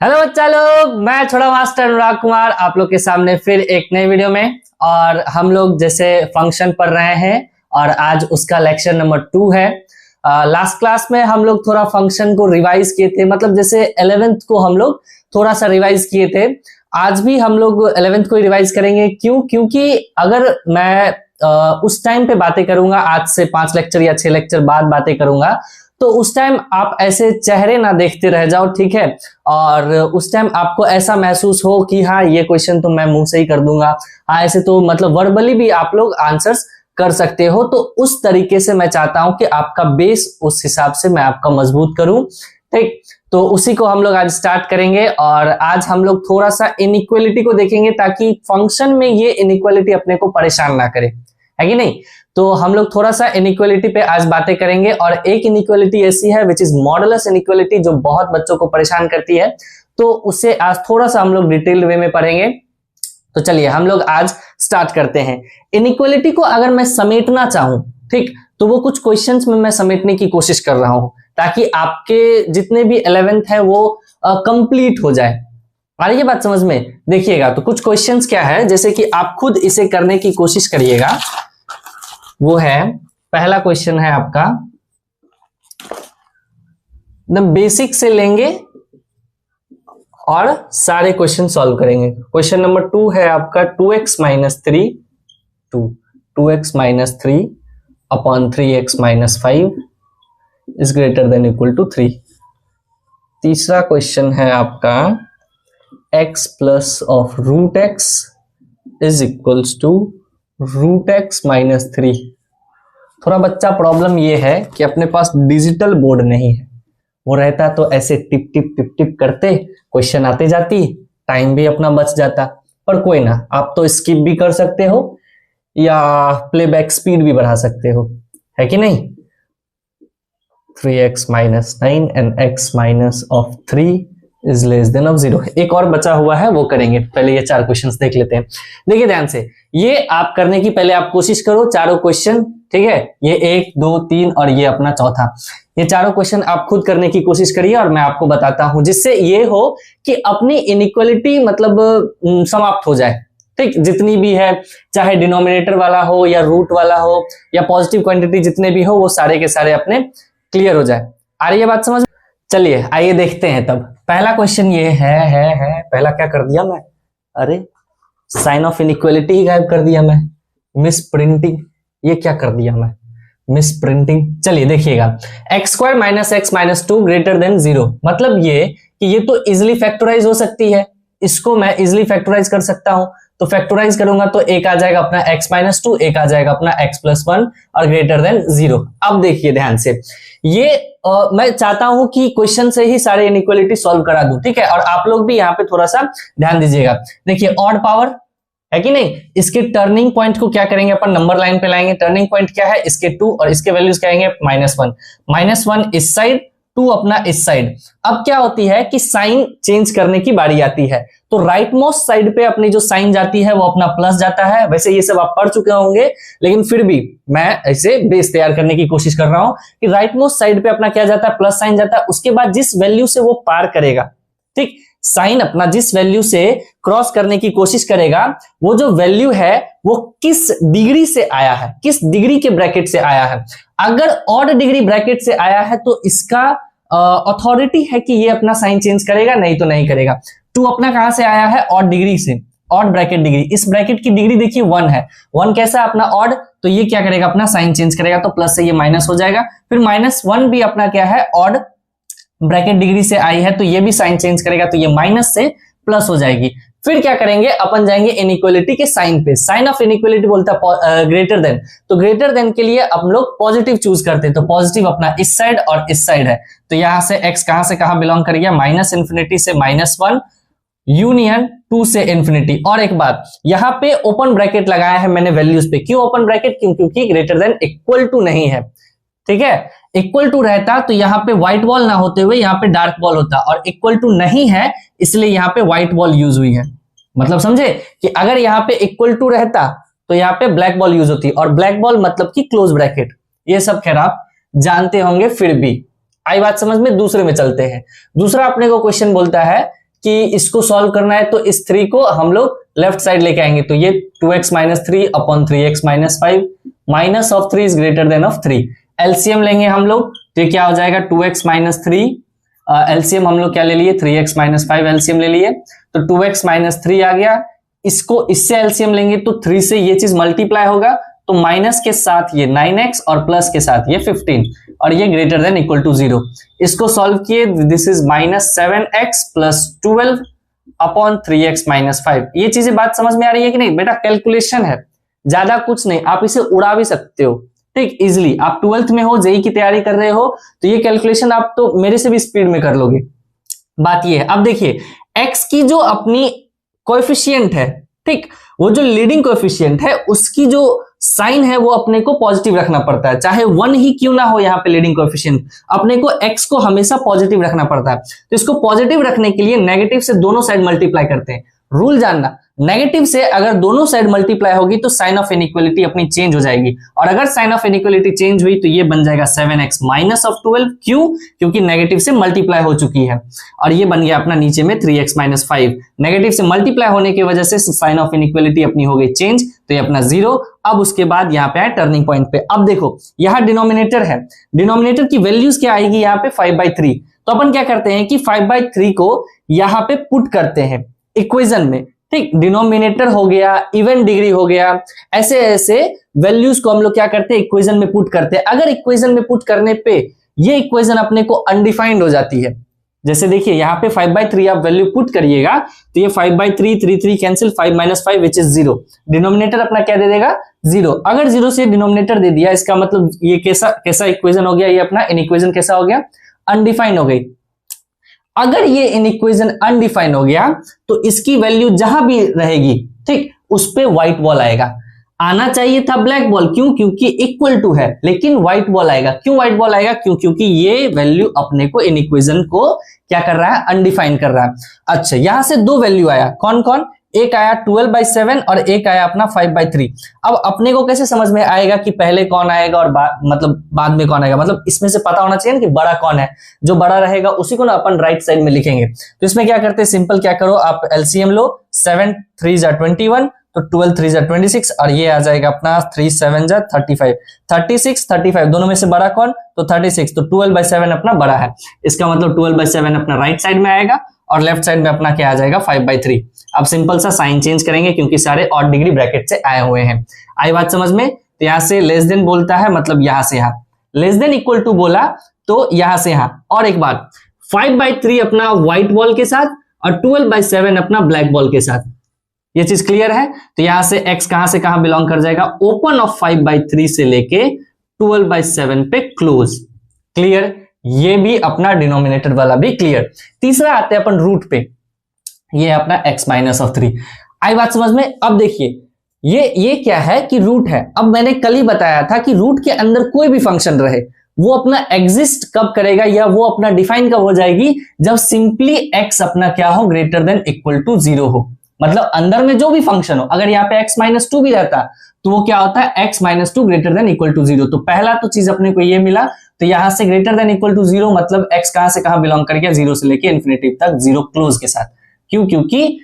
Hello बच्चा लोग, मैं छोटा मास्टर अनुराग कुमार आप लोग के सामने फिर एक नई वीडियो में। और हम लोग जैसे फंक्शन पढ़ रहे हैं और आज उसका लेक्चर नंबर 2 है। लास्ट क्लास में हम लोग थोड़ा फंक्शन को रिवाइज किए थे, मतलब जैसे 11th को हम लोग थोड़ा सा रिवाइज किए थे। आज भी हम लोग 11th को रिवाइज करेंगे। क्योंकि अगर मैं उस टाइम पे बातें करूंगा, आज से 5 लेक्चर या 6 लेक्चर बाद बातें करूंगा, तो उस टाइम आप ऐसे चेहरे ना देखते रह जाओ, ठीक है। और उस टाइम आपको ऐसा महसूस हो कि हाँ ये क्वेश्चन तो मैं मुंह से ही कर दूंगा, हाँ ऐसे तो मतलब वर्बली भी आप लोग आंसर्स कर सकते हो। तो उस तरीके से मैं चाहता हूं कि आपका बेस उस हिसाब से मैं आपका मजबूत करूं, ठीक। तो उसी को हम लोग आज स्टार्ट करेंगे और आज हम लोग थोड़ा सा इनइक्वालिटी को देखेंगे ताकि फंक्शन में ये इनइक्वालिटी अपने को परेशान ना करे, है कि नहीं। तो हम लोग थोड़ा सा इनइक्वालिटी पे आज बातें करेंगे और एक इनइक्वालिटी ऐसी है विच इज मॉडुलस इनइक्वालिटी, जो बहुत बच्चों को परेशान करती है। तो उससे आज थोड़ा सा हम लोग डिटेल्ड वे में पढ़ेंगे। तो चलिए हम लोग आज स्टार्ट करते हैं। इनइक्वालिटी को अगर मैं समेटना चाहूं, ठीक, तो वो कुछ क्वेश्चंस में मैं समेटने की कोशिश कर रहा हूं ताकि आपके जितने भी 11th है वो कंप्लीट हो जाए। आ रही है बात समझ में? देखिएगा तो कुछ क्वेश्चंस क्या है, जैसे कि आप खुद इसे करने की कोशिश करिएगा। वो है, पहला क्वेश्चन है आपका, द बेसिक से लेंगे और सारे क्वेश्चन सॉल्व करेंगे। क्वेश्चन नंबर 2 है आपका 2x minus 3 2x minus 3 upon 3x minus 5 is greater than equal to 3। तीसरा क्वेश्चन है आपका x plus of root x is equals to root x minus 3। थोड़ा बच्चा प्रॉब्लम ये है कि अपने पास डिजिटल बोर्ड नहीं है, वो रहता तो ऐसे टिप टिप टिप टिप करते क्वेश्चन आते जाती, टाइम भी अपना बच जाता। पर कोई ना, आप तो स्किप भी कर सकते हो या प्लेबैक स्पीड भी बढ़ा सकते हो, है कि नहीं। 3x minus 9 and x minus of 3 is less than of 0। एक और बचा हुआ है वो करेंगे, पहले ये 4 क्वेश्चंस देख लेते हैं। देखिए ध्यान से, ये आप करने की पहले आप कोशिश करो चारों क्वेश्चन, ठीक है। ये 1 2 3 और ये अपना चौथा, ये चारों क्वेश्चन आप खुद करने की कोशिश करिए और मैं आपको बताता हूं, जिससे ये हो कि अपनी इनइक्वालिटी मतलब समाप्त हो जाए, ठीक। जितनी भी है, चाहे डिनोमिनेटर वाला हो या रूट वाला हो या पॉजिटिव क्वांटिटी जितने भी हो, वो सारे के सारे अपने क्लियर हो जाए। आ रही है बात समझ? चलिए आइए देखते हैं। तब पहला क्वेश्चन ये है पहला क्या कर दिया मैं, अरे साइन ऑफ इनइक्वालिटी ही गायब कर दिया मैं, मिस प्रिंटिंग। ये क्या कर दिया मैं, मिस प्रिंटिंग। चलिए देखिएगा, x square minus x minus 2 greater then 0, मतलब ये कि ये तो इजिली फैक्टराइज हो सकती है, इसको मैं इजिली फैक्टराइज कर सकता हूं। तो फैक्टराइज करूंगा तो एक आ जाएगा अपना x माइनस 2, एक आ जाएगा अपना x प्लस 1 और ग्रेटर देन 0। अब देखिए ध्यान से, ये मैं चाहता हूं कि क्वेश्चन से ही सारे इनइक्वालिटी सॉल्व करा दूं, ठीक है। और आप लोग भी यहाँ पे थोड़ा सा ध्यान दीजिएगा। देखिए ऑड पावर है कि नहीं, इसके टर्निंग पॉइंट को क्या करेंगे अपन, नंबर लाइन पे लाएंगे। टर्निंग पॉइंट क्या है, इसके 2 और इसके वैल्यूज क्या आएंगे -1 इस साइड, 2 अपना इस साइड। अब क्या होती है कि साइन चेंज करने की बारी आती है, तो राइट मोस्ट साइड पे अपनी जो साइन जाती है वो अपना प्लस जाता है। वैसे ये सब आप पढ़ चुके होंगे, लेकिन फिर भी मैं ऐसे बेस तैयार करने की कोशिश कर रहा हूं कि राइट मोस्ट साइड पे अपना क्या जाता है, प्लस साइन जाता है। उसके बाद जिस वैल्यू से वो पार करेगा, ठीक, साइन अपना जिस वैल्यू से क्रॉस करने की कोशिश करेगा, वो जो वैल्यू है वो किस डिग्री से आया है, किस डिग्री के ब्रैकेट से आया है। अगर ऑड डिग्री ब्रैकेट से आया है तो इसका अथॉरिटी है कि ये अपना साइन चेंज करेगा, नहीं तो नहीं करेगा। 2 अपना कहां से आया है, ऑड डिग्री से, ऑड ब्रैकेट डिग्री। इस ब्रैकेट की डिग्री देखिए 1 है, 1 कैसा अपना ऑड, तो ये क्या करेगा अपना साइन चेंज करेगा, तो प्लस से ये माइनस हो जाएगा। फिर -1 भी अपना क्या है, ऑड ब्रैकेट डिग्री से आई है, तो ये भी साइन चेंज करेगा, तो ये माइनस से प्लस हो जाएगी। फिर क्या करेंगे, अपन जाएंगे इनइक्वालिटी के साइन पे। साइन ऑफ इनइक्वालिटी बोलता है ग्रेटर देन, तो ग्रेटर देन के लिए हम लोग पॉजिटिव चूज करते हैं, तो पॉजिटिव अपना इस साइड और इस साइड है। तो यहां से x कहां से कहां बिलोंग कर गया, -∞ से -1 यूनियन 2 से इंफिनिटी। और एक बात, यहां पे ओपन ब्रैकेट लगाया है मैंने वैल्यूज पे। क्यों ओपन ब्रैकेट, क्योंकि ग्रेटर देन इक्वल टू नहीं है, ठीक है। इक्वल टू रहता तो यहाँ पे व्हाइट बॉल ना होते हुए यहाँ पे डार्क बॉल होता, और इक्वल टू नहीं है इसलिए यहाँ पे व्हाइट बॉल यूज हुई है। मतलब समझे कि अगर यहाँ पे इक्वल टू रहता तो यहाँ पे ब्लैक बॉल यूज होती, और ब्लैक बॉल मतलब कि क्लोज ब्रैकेट। ये सब खैर आप जानते होंगे, फिर भी आई बात समझ में। दूसरे में चलते हैं। दूसरा अपने को क्वेश्चन बोलता है कि इसको सॉल्व करना है तो इस 3 को हम लोग लेफ्ट साइड लेके आएंगे, तो ये 2x minus 3 upon 3x minus 5 minus of 3 is greater then of 3। LCM लेंगे हम लोग तो ये क्या हो जाएगा 2x माइनस 3, एलसीएम हम लोग क्या ले लिए 3x माइनस 5 एलसीएम ले लिए, तो 2x माइनस 3 आ गया। इसको इससे एलसीएम लेंगे तो 3 से ये चीज मल्टीप्लाई होगा, तो माइनस के साथ ये 9x और प्लस के साथ ये 15 और ये ग्रेटर देन इक्वल टू 0। इसको सॉल्व किए, this is minus 7x plus 12 upon 3x minus 5। ये चीजें बात समझ में आ रही है कि नहीं बेटा? कैलकुलेशन है, ज्यादा कुछ नहीं, आप इसे उड़ा भी सकते हो, ठीक, इजिली। आप 12th में हो, जेई की तैयारी कर रहे हो, तो ये कैलकुलेशन आप तो मेरे से भी स्पीड में कर लोगे। बात ये है, अब देखिए x की जो अपनी कोएफिशिएंट है, ठीक, वो जो लीडिंग कोएफिशिएंट है उसकी जो साइन है वो अपने को पॉजिटिव रखना पड़ता है, चाहे 1 ही क्यों ना हो यहाँ पे लीडिंग कोएफिशिएंट, अपने को x को हमेशा पॉजिटिव रखना पड़ता है। तो इसको पॉजिटिव रखने के लिए नेगेटिव से दोनों साइड मल्टीप्लाई करते हैं। रूल जानना, नेगेटिव से अगर दोनों साइड मल्टीप्लाई होगी तो साइन ऑफ इनइक्वालिटी अपनी चेंज हो जाएगी, और अगर साइन ऑफ इनइक्वालिटी चेंज हुई तो ये बन जाएगा 7x माइनस ऑफ 12। क्यों? क्योंकि नेगेटिव से मल्टीप्लाई हो चुकी है, और ये बन गया अपना नीचे में 3x माइनस 5। नेगेटिव से मल्टीप्लाई होने की वजह से साइन ऑफ इनइक्वालिटी अपनी हो गई चेंज, तो ये अपना 0। अब उसके बाद यहाँ पे आए टर्निंग पॉइंट पे। अब देखो यहाँ डिनोमिनेटर है, डिनोमिनेटर की वैल्यूज क्या आएगी यहाँ पे 5/3। तो अपन क्या करते हैं कि 5/3 को यहाँ पे पुट करते हैं इक्वेशन में, ठीक, डिनोमिनेटर हो गया, इवन डिग्री हो गया, ऐसे ऐसे वैल्यूज को हम लोग क्या करते हैं इक्वेशन में पुट करते हैं। अगर इक्वेशन में पुट करने पे ये इक्वेशन अपने को अनडिफाइंड हो जाती है, जैसे देखिए यहाँ पे 5/3 आप वैल्यू पुट करिएगा तो ये 5/3 3 cancel, 5 minus 5 which is 0। Denominator अपना क्या दे देगा 0। अगर 0 से डिनोमिनेटर दे दिया, इसका मतलब ये कैसा इक्वेशन हो गया, ये अपना इनइक्वेशन कैसा हो गया, अनडिफाइंड हो गई। अगर ये इनइक्वेशन अनडिफाइंड हो गया तो इसकी वैल्यू जहां भी रहेगी, ठीक, उस पे व्हाइट बॉल आएगा। आना चाहिए था ब्लैक बॉल, क्यों? क्योंकि इक्वल टू है, लेकिन व्हाइट बॉल आएगा। क्यों व्हाइट बॉल आएगा? क्योंकि ये वैल्यू अपने को इनइक्वेशन को क्या कर रहा है, अनडिफाइंड कर रहा है। अच्छा, यहां से दो वैल्यू आया, कौन कौन? एक आया 12/7 और एक आया अपना 5/3। अब अपने को कैसे समझ में आएगा कि पहले कौन आएगा और मतलब बाद में कौन आएगा? मतलब इसमें से पता होना चाहिए ना कि बड़ा कौन है, जो बड़ा रहेगा उसी को ना अपन राइट साइड में लिखेंगे। तो इसमें क्या करते हैं, सिंपल क्या करो, आप एलसीएम लो, 7 3 जा 21, तो 12 3 जा 26 और ये आ जाएगा अपना 3 7 जा 35, 36 35 दोनों में से बड़ा कौन? तो 36, तो 12/7 अपना बड़ा है। इसका मतलब 12/7 अपना राइट साइड में आएगा और लेफ्ट साइड में अपना क्या आ जाएगा 5/3। अब सिंपल सा साइन चेंज करेंगे क्योंकि सारे ऑड डिग्री ब्रैकेट से आए हुए हैं। आई बात समझ में? तो यहां से लेस देन बोलता है, मतलब यहां से यहां, लेस देन इक्वल टू बोला तो यहां से यहां। और एक बात, 5/3 अपना व्हाइट बॉल के साथ और 12/7 अपना ब्लैक बॉल के साथ। ये चीज क्लियर है? तो यहां से x कहां से कहां बिलोंग कर जाएगा, ओपन ऑफ 5/3 से लेके 12/7 पे क्लोज। क्लियर? ये भी अपना डिनोमिनेटर वाला भी क्लियर। तीसरा आते हैं अपन रूट पे, ये अपना x माइनस ऑफ 3। आई बात समझ में? अब देखिए ये क्या है कि रूट है। अब मैंने कल ही बताया था कि रूट के अंदर कोई भी फंक्शन रहे वो अपना एग्जिस्ट कब करेगा या वो अपना डिफाइन कब हो जाएगी, जब सिंपली x अपना क्या हो, ग्रेटर देन इक्वल टू 0 हो। मतलब अंदर में जो भी फंक्शन हो, अगर यहाँ पे x माइनस 2 भी रहता तो वो क्या होता है, x minus 2 greater than equal to 0। तो पहला तो चीज अपने को ये मिला, तो यहां से ग्रेटर देन इक्वल टू 0 मतलब x कहां से कहां बिलोंग कर गया, 0 से लेके इन्फिनिटी तक, 0 क्लोज के साथ। क्यों? क्योंकि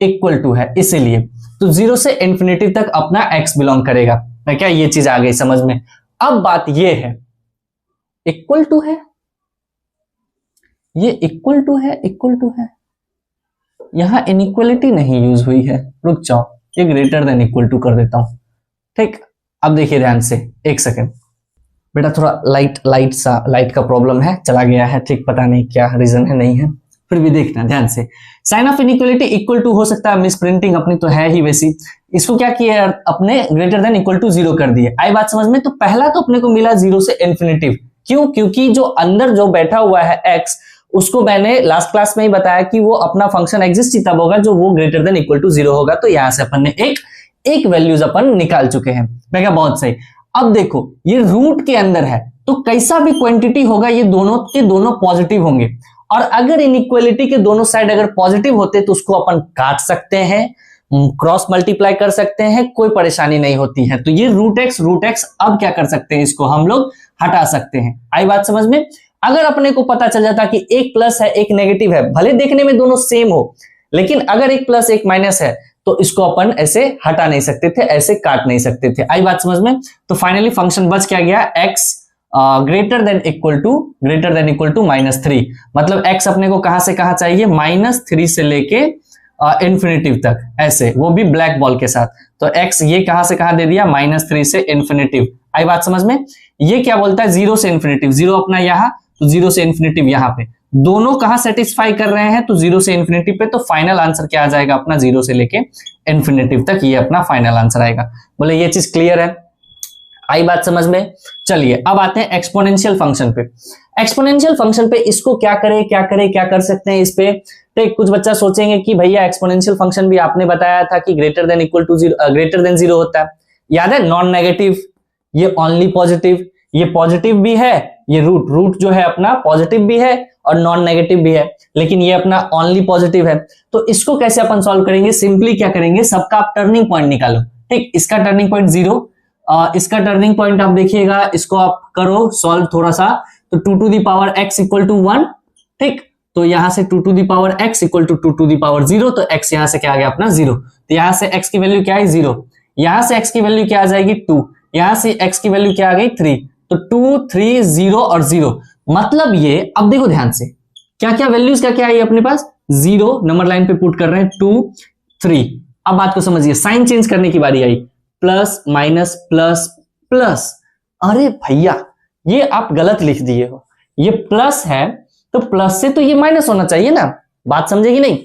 इक्वल टू है इसीलिए। तो 0 से इन्फिनिटी तक अपना x बिलोंग करेगा। क्या ये चीज आ गई समझ में? अब बात ये है, इक्वल टू है, ये इक्वल टू है, इक्वल टू है, यहां इनइक्वालिटी नहीं यूज हुई है। रुक जाओ, ये ग्रेटर देन इक्वल टू कर देता हूं, ठीक। अब देखिए ध्यान से, एक सेकेंड बेटा, थोड़ा लाइट का प्रॉब्लम है, चला गया है, ठीक, पता नहीं क्या रीजन है, नहीं है, फिर भी देखना ध्यान से। Sign of inequality equal to हो सकता है, मिस प्रिंटिंग अपनी तो है ही वैसी। इसको क्या किया अपने, ग्रेटर देन इक्वल टू 0 कर दिए। आई बात समझ में? तो पहला तो अपने को मिला 0 से इन्फिनिटी। क्यों? क्योंकि जो अंदर जो बैठा हुआ है x, उसको मैंने लास्ट क्लास में ही बताया कि वो अपना फंक्शन एग्जिस्ट ही तब होगा जो वो ग्रेटर देन इक्वल टू 0 होगा। तो यहां से अपन ने एक वैल्यूज अपन निकाल चुके हैं। मैं क्या, बहुत सही। अब देखो ये रूट के अंदर है तो कैसा भी क्वांटिटी होगा ये दोनों के दोनों पॉजिटिव होंगे, और अगर इनइक्वालिटी के दोनों साइड अगर पॉजिटिव होते तो उसको अपन काट सकते हैं, क्रॉस मल्टीप्लाई कर सकते हैं, कोई परेशानी नहीं होती है। तो ये रूट एक्स अब क्या कर सकते हैं, इसको हम लोग हटा सकते हैं। आई बात समझ में? अगर अपने को पता चल जाता कि एक प्लस है एक नेगेटिव है, भले देखने में दोनों सेम हो, लेकिन अगर एक प्लस एक माइनस है तो इसको अपन ऐसे हटा नहीं सकते थे, ऐसे काट नहीं सकते थे। आई बात समझ में? तो फाइनली फंक्शन बच क्या गया, x greater than equal to -3। मतलब x अपने को कहां से कहां चाहिए, -3 से लेके इंफिनिटिव तक, ऐसे, वो भी ब्लैक बॉल के साथ। तो x ये कहां से कहां दे दिया, -3 से इंफिनिटिव। आई बात समझ में? ये क्या बोलता है, 0 से इंफिनिटिव, 0 अपना यहां, तो 0 से इंफिनिटिव यहां पे, दोनों कहां सेटिस्फाई कर रहे हैं, तो 0 से इंफिनिटिव पे। तो फाइनल आंसर क्या आ जाएगा अपना, 0 से लेके इंफिनिटिव तक, ये अपना फाइनल आंसर आएगा। बोले ये चीज क्लियर है, आई बात समझ में? चलिए अब आते हैं एक्सपोनेंशियल फंक्शन पे। एक्सपोनेंशियल फंक्शन पे इसको क्या कर सकते हैं इस पे। तो कुछ बच्चा सोचेंगे कि भैया एक्सपोनेंशियल फंक्शन भी आपने बताया था कि ग्रेटर देन जीरो होता है, याद है, नॉन नेगेटिव, ये ओनली पॉजिटिव, ये पॉजिटिव भी है, ये रूट जो है अपना पॉजिटिव भी है और नॉन नेगेटिव भी है, लेकिन ये अपना ओनली पॉजिटिव है। तो इसको कैसे अपन सॉल्व करेंगे, सिंपली क्या करेंगे, सबका आप टर्निंग पॉइंट निकालो। ठीक, इसका टर्निंग पॉइंट 0, इसका टर्निंग पॉइंट आप देखिएगा, इसको आप करो सॉल्व थोड़ा सा, तो 2 to the power x equal to 1। ठीक, तो यहां से 2 to the power x equal to 2 to the power 0, तो x यहां से क्या आ गया अपना 0। तो यहां से x की वैल्यू क्या है 0, यहां से x की वैल्यू क्या आ जाएगी 2, यहां से x की वैल्यू क्या आ गई 3, तो 2 3 0 और 0। मतलब ये, अब देखो ध्यान से, क्या क्या वैल्यूज क्या आई अपने पास, 0 नंबर लाइन पे पुट कर रहे हैं, 2 3। अब बात को समझिए, साइन चेंज करने की बारी आई, प्लस माइनस प्लस प्लस। अरे भैया ये आप गलत लिख दिए हो, ये प्लस है तो प्लस से तो ये माइनस होना चाहिए ना, बात समझेगी नहीं?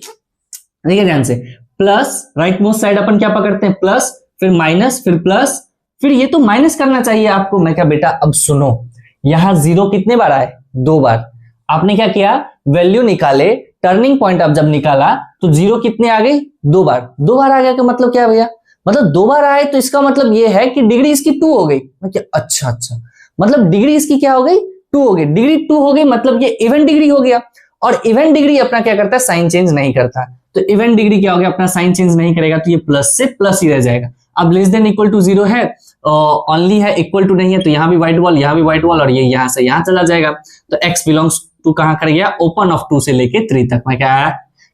देखिए ध्यान से, प्लस राइट मोस्ट साइड अपन क्या पकड़ते हैं, प्लस, फिर माइनस, फिर प्लस, फिर ये तो माइनस करना चाहिए आपको। मैं क्या बेटा, अब सुनो, यहां 0 कितने बार आए, 2 बार। आपने क्या किया, वैल्यू निकाले, टर्निंग पॉइंट अब जब निकाला तो 0 कितने आ गई, 2 बार। 2 बार आ गया का मतलब क्या भैया, मतलब 2 बार आए तो इसका मतलब ये है कि डिग्री इसकी 2 हो गई। मैं क्या, अच्छा, मतलब डिग्री इसकी क्या हो गई, 2 हो गई, डिग्री 2 हो गई, मतलब ये इवन डिग्री हो गया। और इवन डिग्री अपना क्या करता है, साइन चेंज नहीं करता। तो इवन डिग्री क्या हो गया अपना, साइन चेंज नहीं करेगा, तो ये प्लस से प्लस ही रह जाएगा। अब लेस देन इक्वल टू 0 है, ओनली है, इक्वल टू नहीं है, तो यहां भी व्हाइट बॉल, यहां भी व्हाइट बॉल, और ये यहां से यहां चला जाएगा। तो x बिलोंग्स टू कहां कर गया, ओपन ऑफ 2 से लेके 3 तक। मैं क्या,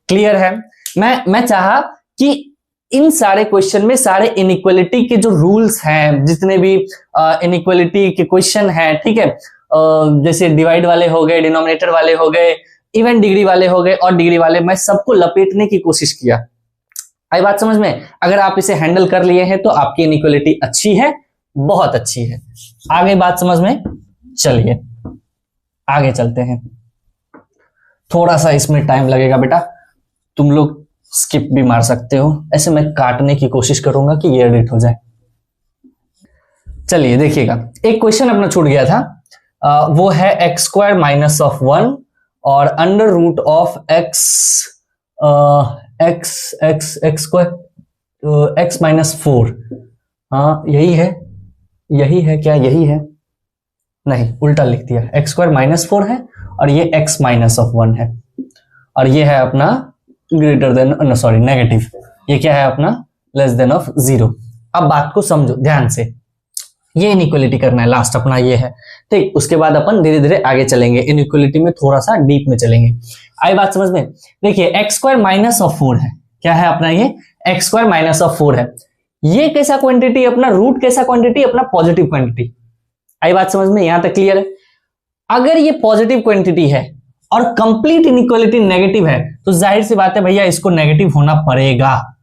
क्लियर है? मैं चाहा कि इन सारे क्वेश्चन में सारे इनइक्वालिटी के जो रूल्स हैं, जितने भी इनइक्वालिटी के क्वेश्चन हैं, ठीक है, जैसे डिवाइड वाले हो गए, डिनोमिनेटर वाले हो गए, इवन डिग्री वाले हो गए और डिग्री वाले, मैं सबको लपेटने की कोशिश किया। आई बात समझ में? अगर आप इसे हैंडल कर लिए हैं तो आपकी इनइक्वालिटी अच्छी है, बहुत अच्छी है। आगे बात समझ में? चलिए आगे चलते हैं। थोड़ा सा इसमें टाइम लगेगा बेटा, तुम लोग स्किप भी मार सकते हो, ऐसे मैं काटने की कोशिश करूंगा कि ये एडिट हो जाए। चलिए देखिएगा, एक क्वेश्चन अपना छूट गया था, वो है x² माइनस ऑफ 1 और under root of x minus 4। हाँ यही है क्या, यही है, नहीं उल्टा लिख दिया, x² माइनस 4 है और ये x माइनस ऑफ 1 है, और ये है अपना ग्रेटर देन, सॉरी नेगेटिव, ये क्या है अपना लेस देन ऑफ 0। अब बात को समझो ध्यान से, ये इनइक्वालिटी करना है, लास्ट अपना ये है, ठीक। उसके बाद अपन धीरे धीरे आगे चलेंगे, इनइक्वालिटी में थोड़ा सा डीप में चलेंगे। आई बात समझ में? देखिए x² माइनस ऑफ 4 है, क्या है अपना ये x² माइनस ऑफ 4 है। ये कैसा क्वांटिटी अपना, रूट कैसा क्वांटिटी अपना, पॉजिटिव क्वांटिटी। आई बात समझ में? यहां तक क्लियर है? अगर ये पॉजिटिव क्वांटिटी है और कंप्लीट इनइक्वालिटी नेगेटिव है, तो जाहिर सी बात है भैया इसको नेगेटिव होना पड़ेगा।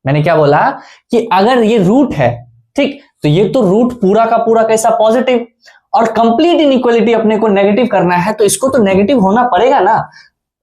मैंने क्या बोला कि अगर ये रूट है, ठीक, तो ये तो रूट पूरा का पूरा कैसा, पॉजिटिव, और कंप्लीट इनइक्वालिटी अपने को नेगेटिव करना है तो इसको तो नेगेटिव होना पड़ेगा ना।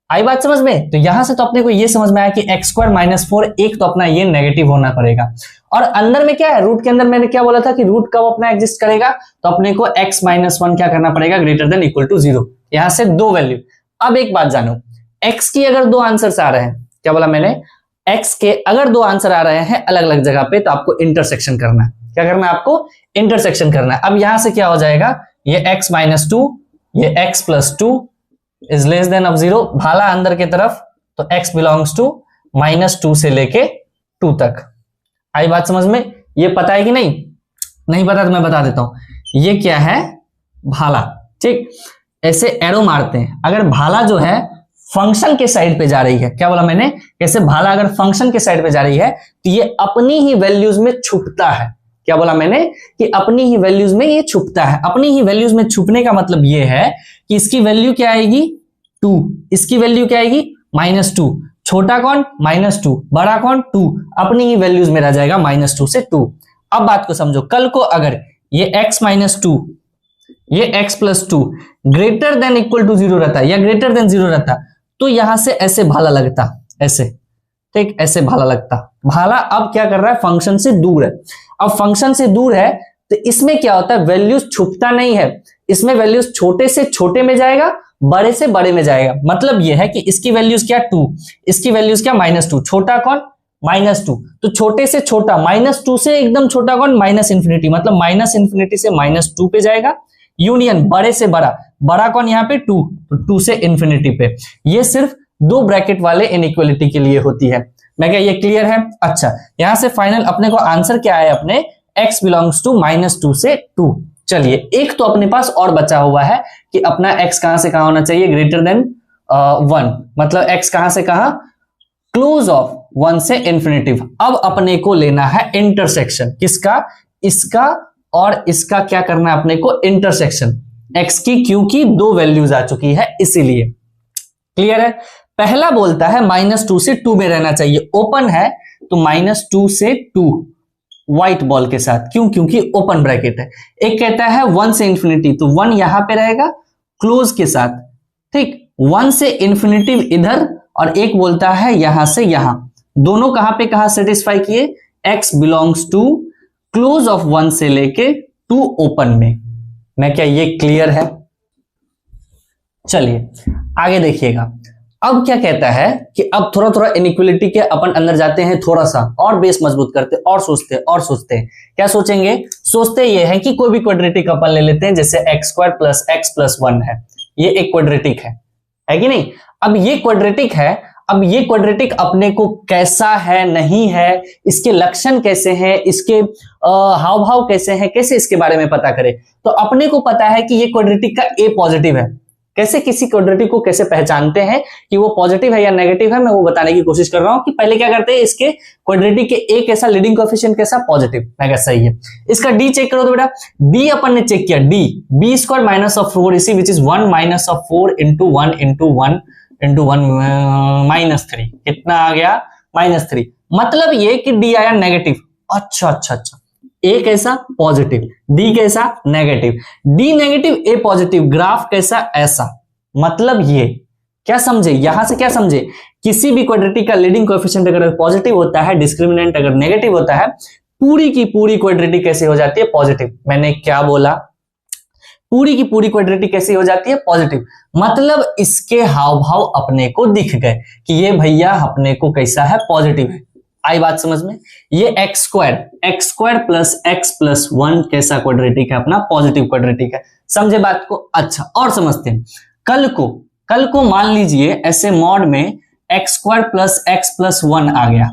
आई बात समझ में? तो यहां से तो अपने को ये समझ में आया कि x² माइनस 4 एक तो अपना ये नेगेटिव होना पड़ेगा, और अंदर में क्या है, रूट के अंदर मैंने क्या बोला था कि रूट कब अपना एग्जिस्ट करेगा, तो अपने को x माइनस 1 क्या करना पड़ेगा, ग्रेटर देन इक्वल टू 0। यहां से 2 वैल्यू। अब एक बात जानो, x की अगर 2 आंसर्स आ रहे हैं, क्या बोला मैंने, x के अगर 2 आंसर आ रहे हैं अलग अलग जगह पे, तो आपको इंटरसेक्शन करना है। क्या करना है आपको, इंटरसेक्शन करना है। अब यहां से क्या हो जाएगा, ये x माइनस 2, ये x plus 2 is less than of 0, भाला अंदर के तरफ, तो x बिलोंग्स टू -2 से लेके 2 तक। आई बात समझ में? ये पता है कि नहीं? नहीं पता तो मैं बता देता हूं, ये क्या है, भाला, ठीक। ऐसे एरो मारते हैं, अगर भाला जो है फंक्शन के साइड पे जा रही है, क्या बोला मैंने, कैसे भाला अगर फंक्शन के साइड पे जा रही है तो ये अपनी ही वैल्यूज में छुपता है। क्या बोला मैंने कि अपनी ही वैल्यूज में ये छुपता है। अपनी ही वैल्यूज में छुपने का मतलब ये है कि इसकी वैल्यू क्या आएगी 2, इसकी वैल्यू क्या आएगी -2। छोटा कौन -2, बड़ा कौन 2, अपनी ही वैल्यूज में रह जाएगा -2 से 2। अब बात को समझो, कल को अगर ये x -2 ये x + 2 greater than equal to 0 रहता या ग्रेटर देन 0 रहता तो यहां से ऐसे भाला लगता, ऐसे, ठीक, ऐसे भाला लगता। भाला अब क्या कर रहा है, फंक्शन से दूर है। अब फंक्शन से दूर है तो इसमें क्या होता है, वैल्यूज छुपता नहीं है, इसमें वैल्यूज छोटे से छोटे में जाएगा, बड़े से बड़े में जाएगा। मतलब यह है कि इसकी वैल्यूज क्या 2, इसकी वैल्यूज क्या -2, छोटा कौन -2, तो छोटे से छोटा -2 से एकदम छोटा कौन -∞, मतलब -∞ से -2 पे जाएगा। यूनियन बड़े से बड़ा, बड़ा कौन यहाँ पे 2, तो 2 से ∞ पे। ये सिर्फ 2 ब्रैकेट वाले इनइक्वालिटी के लिए होती है। मैं क्या ये क्लियर है? अच्छा, यहां से फाइनल अपने को आंसर क्या है, अपने x बिलोंग्स टू -2 से 2। चलिए एक तो अपने पास और बचा हुआ है कि अपना x कहां से कहां होना चाहिए, ग्रेटर देन 1, मतलब x कहां से कहां, क्लोज ऑफ 1 से ∞। अब अपने को लेना है इंटरसेक्शन, किसका, इसका और इसका क्या करना है अपने को, इंटरसेक्शन x की, क्योंकि 2 वैल्यूज आ चुकी है इसीलिए। क्लियर है? पहला बोलता है -2 से 2 में रहना चाहिए, ओपन है तो -2 से 2 व्हाइट बॉल के साथ, क्यों, क्योंकि ओपन ब्रैकेट है। एक कहता है 1 से ∞, तो 1 यहां पे रहेगा क्लोज के साथ, ठीक, 1 से ∞ इधर, और एक बोलता है यहां से यहां, दोनों कहां पे कहां सेटिस्फाई किए, x belongs to close of 1 से लेके 2 ओपन में। मैं क्या ये क्लियर है? चलिए आगे देखिएगा। अब क्या कहता है कि अब थोड़ा थोड़ा इनइक्वालिटी के अपन अंदर जाते हैं, थोड़ा सा और बेस मजबूत करते और सोचते हैं। क्या सोचेंगे? सोचते ये है कि कोई भी क्वाड्रेटिक अपन ले लेते हैं, जैसे x² + x + 1 है, ये एक क्वाड्रेटिक है कि नहीं? अब ये क्वाड्रेटिक है, अब ये क्वाड्रेटिक अपने को कैसा है, नहीं है, इसके लक्षण कैसे हैं, इसके हाव भाव कैसे हैं, कैसे इसके बारे में पता करें? तो अपने को पता है कि ये क्वाड्रेटिक का a पॉजिटिव है। कैसे किसी क्वाड्रेटिक को कैसे पहचानते हैं कि वो पॉजिटिव है या नेगेटिव है, मैं वो बताने की कोशिश कर रहा हूं। कि पहले क्या करते हैं, इसके क्वाड्रेटिक के a कैसा, लीडिंग कोएफिशिएंट कैसा, पॉजिटिव। मैं क्या सही है? इसका d चेक करो तो बेटा, d अपन ने चेक किया, d b² - 4 इसी विच इज 1 - 4 × 1 × 1 × 1 -3, कितना आ गया, -3। मतलब ये कि d आया नेगेटिव। अच्छा, a कैसा, पॉजिटिव, d कैसा, negative, d negative a positive, graph कैसा, ऐसा। मतलब ये क्या समझे, यहां से क्या समझे, किसी भी क्वाड्रेटिक का लीडिंग कोएफिशिएंट अगर पॉजिटिव होता है, डिस्क्रिमिनेंट अगर नेगेटिव होता है, पूरी की पूरी क्वाड्रेटिक कैसे हो जाती है, पॉजिटिव। मैंने क्या बोला, पूरी की पूरी क्वाड्रेटिक कैसी हो जाती है, पॉजिटिव। मतलब इसके हाव भाव अपने को दिख गए कि ये भैया अपने को कैसा है, पॉजिटिव है। आई बात समझ में? ये x² + x + 1 कैसा क्वाड्रेटिक है, अपना पॉजिटिव क्वाड्रेटिक है। समझे बात को? अच्छा, और समझते हैं। कल को मान लीजिए ऐसे मॉड में x² + x + 1 आ गया।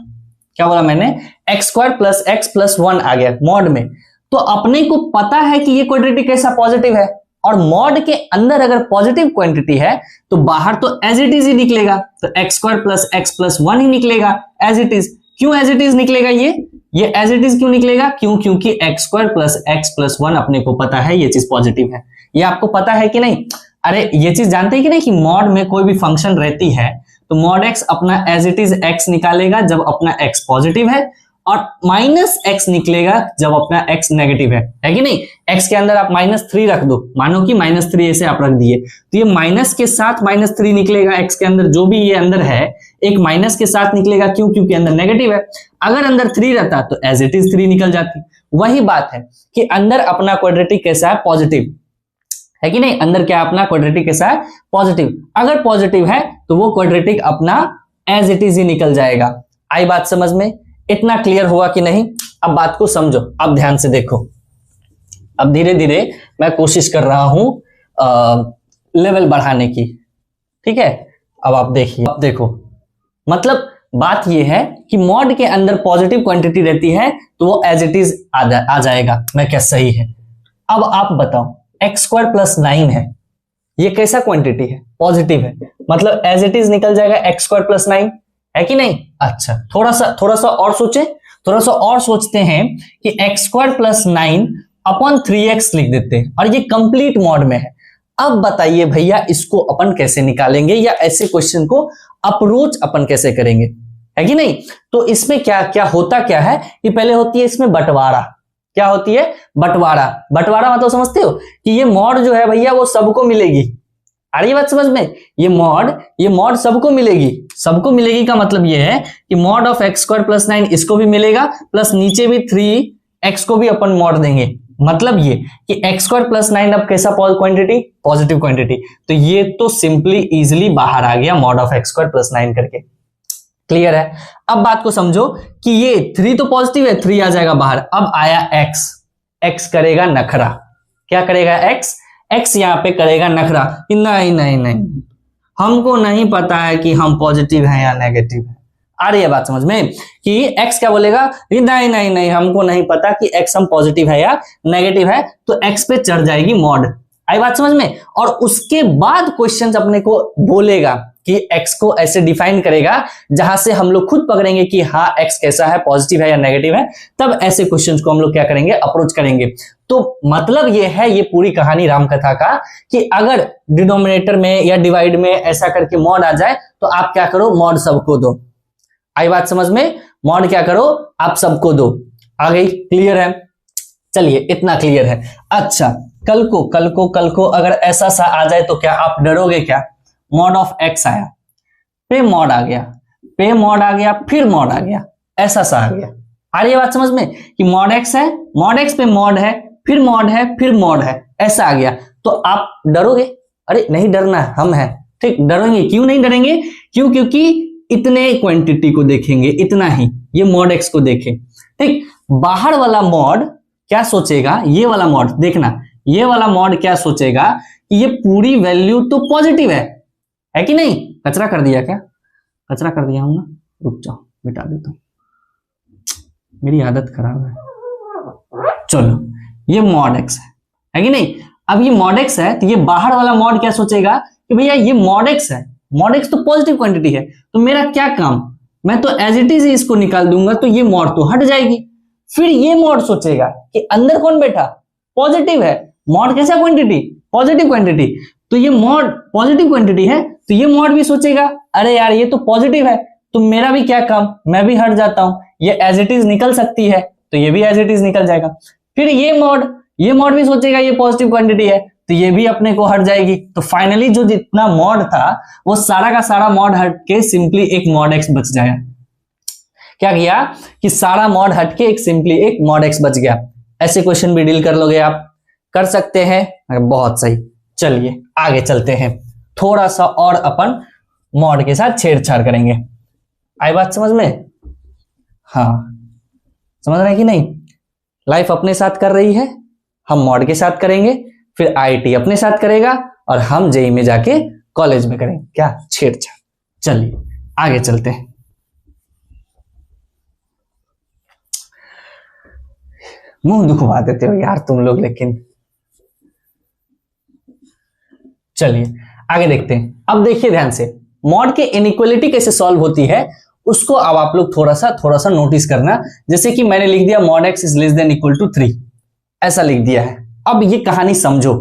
क्या बोला मैंने? x² + x + 1 आ गया मॉड में, तो अपने को पता है कि ये क्वाड्रेटिक कैसा, पॉजिटिव है। और मॉड के अंदर अगर पॉजिटिव क्वांटिटी है तो बाहर तो एज इट इज ही निकलेगा, तो x² + x + 1 ही निकलेगा एज इट इज। क्यों एज इट इज निकलेगा? ये एज इट इज क्यों निकलेगा? क्योंकि x² + x + 1 अपने को पता है ये चीज पॉजिटिव है। ये आपको पता है कि नहीं? अरे ये चीज जानते हैं कि नहीं कि मॉड में कोई भी फंक्शन रहती है तो मॉड x अपना एज इट इज x निकालेगा जब अपना x पॉजिटिव है, और -x निकलेगा जब अपना x नेगेटिव है कि नहीं? x के अंदर आप -3 रख दो, मानो कि -3 ऐसे आप रख दिए, तो ये माइनस के साथ -3 निकलेगा। x के अंदर जो भी ये अंदर है एक माइनस के साथ निकलेगा, क्यों? क्योंकि अंदर नेगेटिव है। अगर अंदर 3 रहता तो एज इट इज 3 निकल जाती। वही बात है कि अंदर अपना क्वाड्रेटिक कैसा है, पॉजिटिव है कि नहीं? अंदर क्या अपना क्वाड्रेटिक कैसा है, पॉजिटिव। अगर पॉजिटिव है तो वो क्वाड्रेटिक अपना एज इट इज ही निकल जाएगा। आई बात समझ में? इतना क्लियर हुआ कि नहीं? अब बात को समझो, अब ध्यान से देखो। अब धीरे धीरे मैं कोशिश कर रहा हूं लेवल बढ़ाने की, ठीक है? अब आप देखिए, अब देखो, मतलब बात यह है कि मॉड के अंदर पॉजिटिव क्वांटिटी रहती है तो वो एज इट इज आ जाएगा। मैं क्या सही है? अब आप बताओ, x² + 9 है, ये कैसा क्वांटिटी है? पॉजिटिव है, मतलब एज इट इज निकल जाएगा एक्स स्क्वायर प्लस 9, है कि नहीं? अच्छा, थोड़ा सा और सोचे, थोड़ा सा और सोचते हैं कि x square plus 9 upon 3x लिख देते हैं और ये कंप्लीट मॉड में है। अब बताइए भैया इसको अपन कैसे निकालेंगे, या ऐसे क्वेश्चन को अप्रोच अपन कैसे करेंगे, है कि नहीं? तो इसमें क्या क्या होता क्या है कि पहले होती है इसमें बंटवारा। क्या होती है? बंटवारा। बंटवारा मतलब समझते हो कि ये मॉड जो है भैया वो सबको मिलेगी। आ रही है बात समझ में? ये मॉड सबको मिलेगी। सबको मिलेगी का मतलब ये है कि mod of x square plus 9 इसको भी मिलेगा, प्लस नीचे भी 3x को भी अपन मॉड देंगे। मतलब ये कि एक्स स्क्वायर प्लस 9 अब कैसा क्वांटिटी? Positive quantity. तो ये तो सिंपली इजिली बाहर आ गया mod of x square plus 9 करके। क्लियर है? अब बात को समझो कि ये 3 तो पॉजिटिव है, 3 आ जाएगा बाहर। अब आया x करेगा नखरा। क्या करेगा? x यहां पे करेगा नखरा कि नहीं, हमको नहीं पता है कि हम पॉजिटिव हैं या नेगेटिव है। आ रही है बात समझ में? कि x क्या बोलेगा? नहीं, हमको नहीं पता कि x हम पॉजिटिव है या नेगेटिव है। तो x पे चढ़ जाएगी मॉड। आई बात समझ में? और उसके बाद क्वेश्चन अपने को बोलेगा कि x को ऐसे डिफाइन करेगा जहां से हम लोग खुद पकड़ेंगे कि हाँ x कैसा है, पॉजिटिव है या नेगेटिव है। तब ऐसे क्वेश्चंस को हम लोग क्या करेंगे? अप्रोच करेंगे। तो मतलब ये है, ये पूरी कहानी रामकथा का, कि अगर डिनोमिनेटर में या डिवाइड में ऐसा करके मॉड आ जाए तो आप क्या करो? मॉड सबको दो। आई बात समझ में? मॉड क्या करो? आप सबको दो। आ गई? क्लियर है? चलिए, इतना क्लियर है। अच्छा, कल को अगर ऐसा सा आ जाए तो क्या आप डरोगे क्या? मॉड ऑफ x आया, पे मॉड आ गया, पे मॉड आ गया, फिर मॉड आ गया, ऐसा सा आ गया। आ रही है बात समझ में? कि मॉड x है, मॉड x पे मॉड है, फिर मॉड है, फिर मॉड है, ऐसा आ गया। तो आप डरोगे? अरे नहीं डरना, हम हैं। ठीक, डरेंगे क्यों? नहीं डरेंगे क्योंकि इतने क्वांटिटी को देखेंगे, इतना ही, ये मॉड x को देखें। ठीक, बाहर वाला मॉड क्या सोचेगा? ये वाला मॉड देखना, ये वाला मॉड क्या सोचेगा कि ये पूरी वैल्यू तो पॉजिटिव है कि नहीं? कचरा कर दिया क्या? कचरा कर दिया हूं ना? रुक जाओ, मिटा देता हूं, मेरी आदत खराब है। चलो, ये मॉड x है कि नहीं? अब ये मॉड x है तो ये बाहर वाला मॉड क्या सोचेगा कि भैया ये मॉड x है, मॉड x तो पॉजिटिव क्वांटिटी है, तो मेरा क्या काम? मैं तो एज इट इज इसको निकाल दूंगा तो ये मॉड तो हट जाएगी। फिर ये मॉड सोचेगा कि अंदर कौन बैठा? पॉजिटिव है। मॉड कैसा क्वांटिटी? Positive quantity. तो ये मॉड पॉजिटिव क्वांटिटी है, तो ये मॉड भी सोचेगा अरे यार ये तो पॉजिटिव है, तो मेरा भी क्या काम? मैं भी हट जाता हूं, ये एज इट इज निकल सकती है, तो ये भी एज इट इज निकल जाएगा। फिर ये मॉड भी सोचेगा ये पॉजिटिव क्वांटिटी है, तो ये भी अपने को हट जाएगी। तो फाइनली जो जितना मॉड था वो सारा का सारा मॉड हट के सिंपली एक मॉड x बच जाएगा। क्या किया कि सारा मॉड हट के सिंपली एक मॉड x बच गया। ऐसे क्वेश्चन भी डील कर लोगे आप? कर सकते हैं। बहुत सही। चलिए आगे चलते हैं, थोड़ा सा और अपन मॉड के साथ छेड़छाड़ करेंगे। आई बात समझ में? हाँ, समझ रहे हैं कि नहीं? लाइफ अपने साथ कर रही है, हम मॉड के साथ करेंगे, फिर आईटी अपने साथ करेगा और हम जेई में जाके कॉलेज में करेंगे क्या? छेड़छाड़। चलिए आगे चलते हैं। मुंह दुखवा देते हो यार तुम लोग, लेकिन चलिए आगे देखते हैं। अब देखिए ध्यान से, मॉड के इनइक्वालिटी कैसे सॉल्व होती है उसको अब आप लोग थोड़ा सा नोटिस करना। जैसे कि मैंने लिख दिया mod x is less than equal to 3, ऐसा लिख दिया है। अब ये कहानी समझो,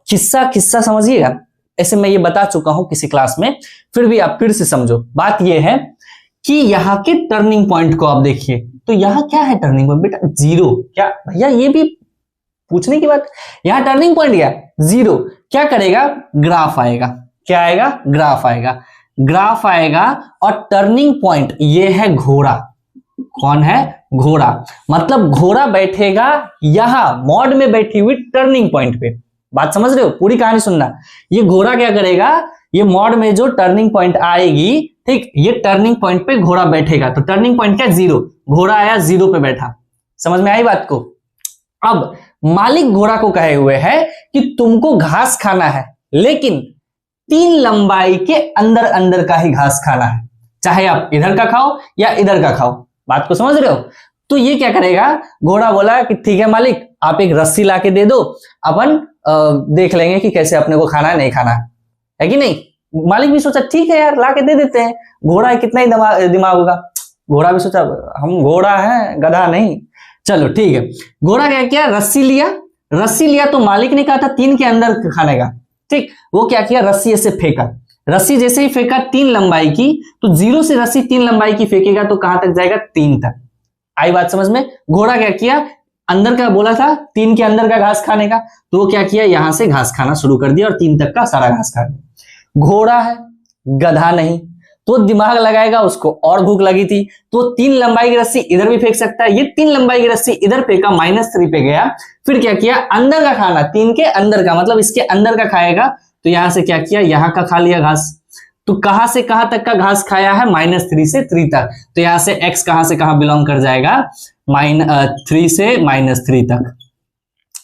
किस्सा समझिएगा। ऐसे मैं ये बता चुका हूं किसी क्लास में, फिर भी आप फिर से समझो। बात ये है कि यहाँ के टर्निंग पॉइंट को आप देखिए, तो यहाँ क्या है टर्निंग पॉइंट? बेटा 0। क्या भैया ये भी पूछने की बात? यहाँ टर्निंग पॉइंट क्या? 0। क्या करेगा? ग्राफ आएगा। क्या आएगा? ग्राफ आएगा। ग्राफ आएगा और टर्निंग पॉइंट ये है घोड़ा। कौन है? घोड़ा। मतलब घोड़ा बैठेगा यहां मॉड में बैठी हुई टर्निंग पॉइंट पे। बात समझ रहे हो? पूरी कहानी सुनना। ये घोड़ा क्या करेगा? ये मॉड में जो टर्निंग पॉइंट आएगी, ठीक, ये टर्निंग पॉइंट पे घोड़ा बैठेगा। तो टर्निंग पॉइंट क्या? 0। घोड़ा आया 0 पे बैठा। समझ में आई बात को? अब मालिक घोड़ा को कहे हुए है कि तुमको घास खाना है, लेकिन 3 लंबाई के अंदर अंदर का ही घास खाना है, चाहे आप इधर का खाओ या इधर का खाओ। बात को समझ रहे हो? तो ये क्या करेगा? घोड़ा बोला कि ठीक है मालिक, आप एक रस्सी लाके दे दो, अपन देख लेंगे कि कैसे अपने को खाना है नहीं खाना है कि नहीं। मालिक भी सोचा ठीक है यार ला के दे देते हैं, घोड़ा है कितना ही दिमाग होगा। घोड़ा भी सोचा हम घोड़ा है गधा नहीं, चलो ठीक है। घोड़ा क्या किया, रस्सी लिया तो मालिक ने कहा था 3 के अंदर खाने का, ठीक। वो क्या किया, रस्सी ऐसे फेंका, रस्सी जैसे ही फेंका 3 लंबाई की, तो 0 से रस्सी 3 लंबाई की फेंकेगा तो कहां तक जाएगा, 3 तक। आई बात समझ में। घोड़ा क्या किया, अंदर का बोला था 3 के अंदर का घास खाने का, तो वो क्या किया, यहां से घास खाना शुरू कर दिया और 3 तक का सारा घास खा गया। घोड़ा है गधा नहीं, तो दिमाग लगाएगा, उसको और भूख लगी थी तो 3 लंबाई की रस्सी इधर भी फेंक सकता है। ये 3 लंबाई की रस्सी इधर फेंका, -3 पे गया। फिर क्या किया, अंदर का खाना, 3 के अंदर का मतलब इसके अंदर का खाएगा, तो यहां से क्या किया, यहां का खा लिया घास। तो कहां से कहां तक का घास खाया है, -3 से 3 तक। तो यहां से x कहां से कहां बिलोंग कर जाएगा, 3 से -3 तक।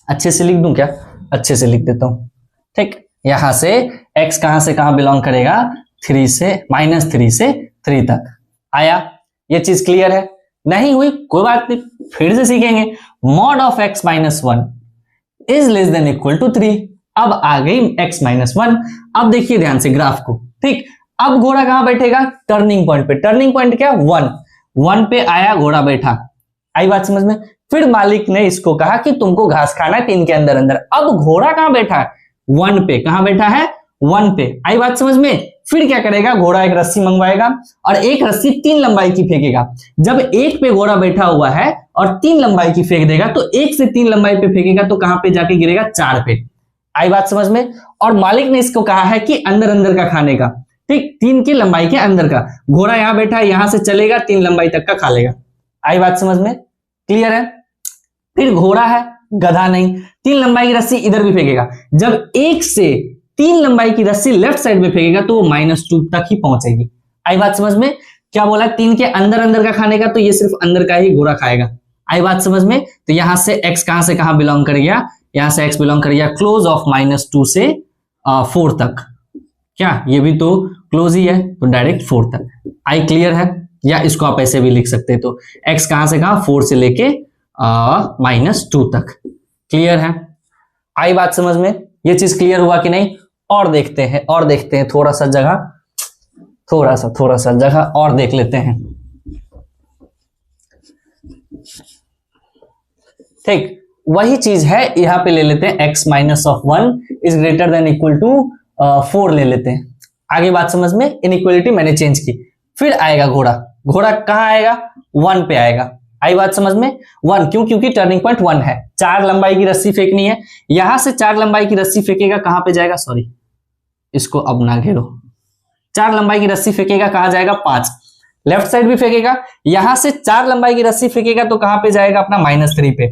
अच्छे से लिख दूं क्या, अच्छे से लिख देता हूं, ठीक। यहां से x कहां से कहां बिलोंग करेगा, -3 से 3 तक। आया, ये चीज क्लियर है। नहीं हुई कोई बात नहीं, फिर से सीखेंगे। Mod of x - 1 is less than equal to 3। अब आ गई x - 1। अब देखिए ध्यान से ग्राफ को, ठीक। अब घोड़ा कहां बैठेगा, टर्निंग पॉइंट पे। टर्निंग पॉइंट क्या, 1 पे आया, घोड़ा बैठा। आई बात समझ में। फिर मालिक ने इसको कहा कि तुमको घास खाना है 3 के अंदर अंदर। अब घोड़ा कहां बैठा है, 1 पे। कहां बैठा है, 1 पे। आई बात समझ में। फिर क्या करेगा, घोड़ा एक रस्सी मंगवाएगा और एक रस्सी 3 लंबाई की फेंकेगा। जब 1 पे घोड़ा बैठा हुआ है और 3 लंबाई की फेंक देगा, तो 1 से 3 लंबाई पे फेंकेगा तो कहां पे जाके गिरेगा, 4 पे। आई बात समझ में। और मालिक ने इसको कहा है कि अंदर अंदर का खाने का, ठीक, 3 की लंबाई के अंदर का। घोड़ा यहां बैठा है, यहां से चलेगा 3 लंबाई तक का खा लेगा। आई बात समझ में, क्लियर है। फिर घोड़ा है गधा नहीं, 3 लंबाई की रस्सी इधर भी फेंकेगा। जब 1 से 3 लंबाई की रस्सी लेफ्ट साइड में फेंकेगा तो वो -2 तक ही पहुंचेगी। आई बात समझ में। क्या बोला, 3 के अंदर अंदर का खाने का, तो ये सिर्फ अंदर का ही घोड़ा खाएगा। आई बात समझ में। तो यहां से x कहां से कहां बिलोंग कर गया, यहां से x बिलोंग कर गया क्लोज ऑफ -2 से 4 तक। क्या ये भी तो क्लोज ही है, तो डायरेक्ट 4 तक। आई क्लियर है। या इसको आप ऐसे भी लिख सकते हैं, तो x कहां से कहां, 4 से लेके -2 तक। क्लियर है। आई बात समझ में। ये चीज क्लियर हुआ कि नहीं। और देखते हैं थोड़ा सा जगह और देख लेते हैं, ठीक। वही चीज है, यहां पे ले लेते हैं x - 1 is greater than equal to 4 ले लेते हैं। आगे बात समझ में। इनइक्वालिटी मैंने चेंज की। फिर आएगा घोड़ा कहां आएगा, 1 पे आएगा। आई बात समझ में। 1 क्यों, क्योंकि टर्निंग पॉइंट 1 है। 4 लंबाई की रस्सी फेंकनी है, यहां से 4 लंबाई की रस्सी फेंकेगा, कहां पे जाएगा, सॉरी इसको अब ना घेरो। 4 लंबाई की रस्सी फेंकेगा, कहां जाएगा, 5। लेफ्ट साइड भी फेंकेगा, यहां से 4 लंबाई की रस्सी फेंकेगा तो कहां पे जाएगा, अपना -3 पे,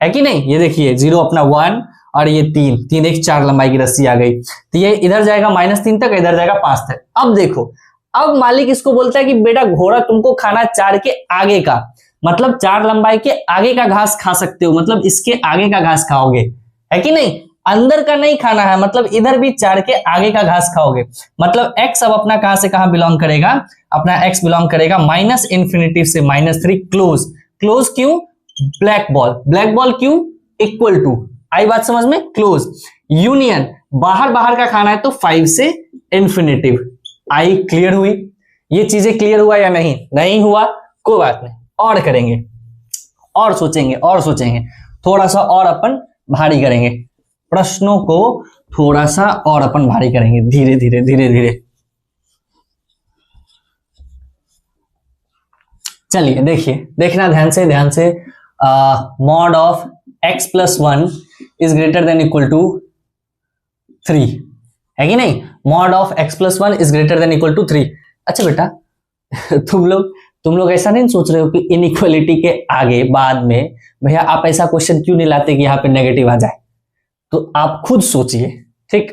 है कि नहीं। ये देखिए 0 अपना 1 और ये 3 एक 4 लंबाई की रस्सी आ गई, तो ये इधर जाएगा -3 तक, इधर जाएगा 5 तक। अब देखो, अब मालिक इसको बोलता है कि बेटा घोड़ा तुमको खाना 4 के आगे का, मतलब 4 लंबाई के आगे का घास खा सकते हो, मतलब इसके आगे का घास खाओगे, है कि नहीं। अंदर का नहीं खाना है, मतलब इधर भी 4 के आगे का घास खाओगे। मतलब x अब अपना कहां से कहां बिलोंग करेगा, अपना x बिलोंग करेगा -∞ से -3 क्लोज क्यों, ब्लैक बॉल क्यों, इक्वल टू। आई बात समझ में। क्लोज यूनियन, बाहर का खाना है तो 5 से इन्फिनिटिव। आई क्लियर हुई। ये चीजें क्लियर हुआ या नहीं हुआ, कोई बात नहीं, और करेंगे, और सोचेंगे थोड़ा सा और अपन भारी करेंगे प्रश्नों को, थोड़ा सा और अपन भारी करेंगे, धीरे धीरे। चलिए देखना ध्यान से। Mod of x + 1 is greater than equal to 3, है कि नहीं। Mod of x + 1 is greater than equal to 3। अच्छा बेटा तुम लोग ऐसा नहीं सोच रहे हो कि इनइक्वालिटी के आगे बाद में भैया आप ऐसा क्वेश्चन क्यों नहीं लाते कि यहाँ पे नेगेटिव आ जाए। तो आप खुद सोचिए, ठीक।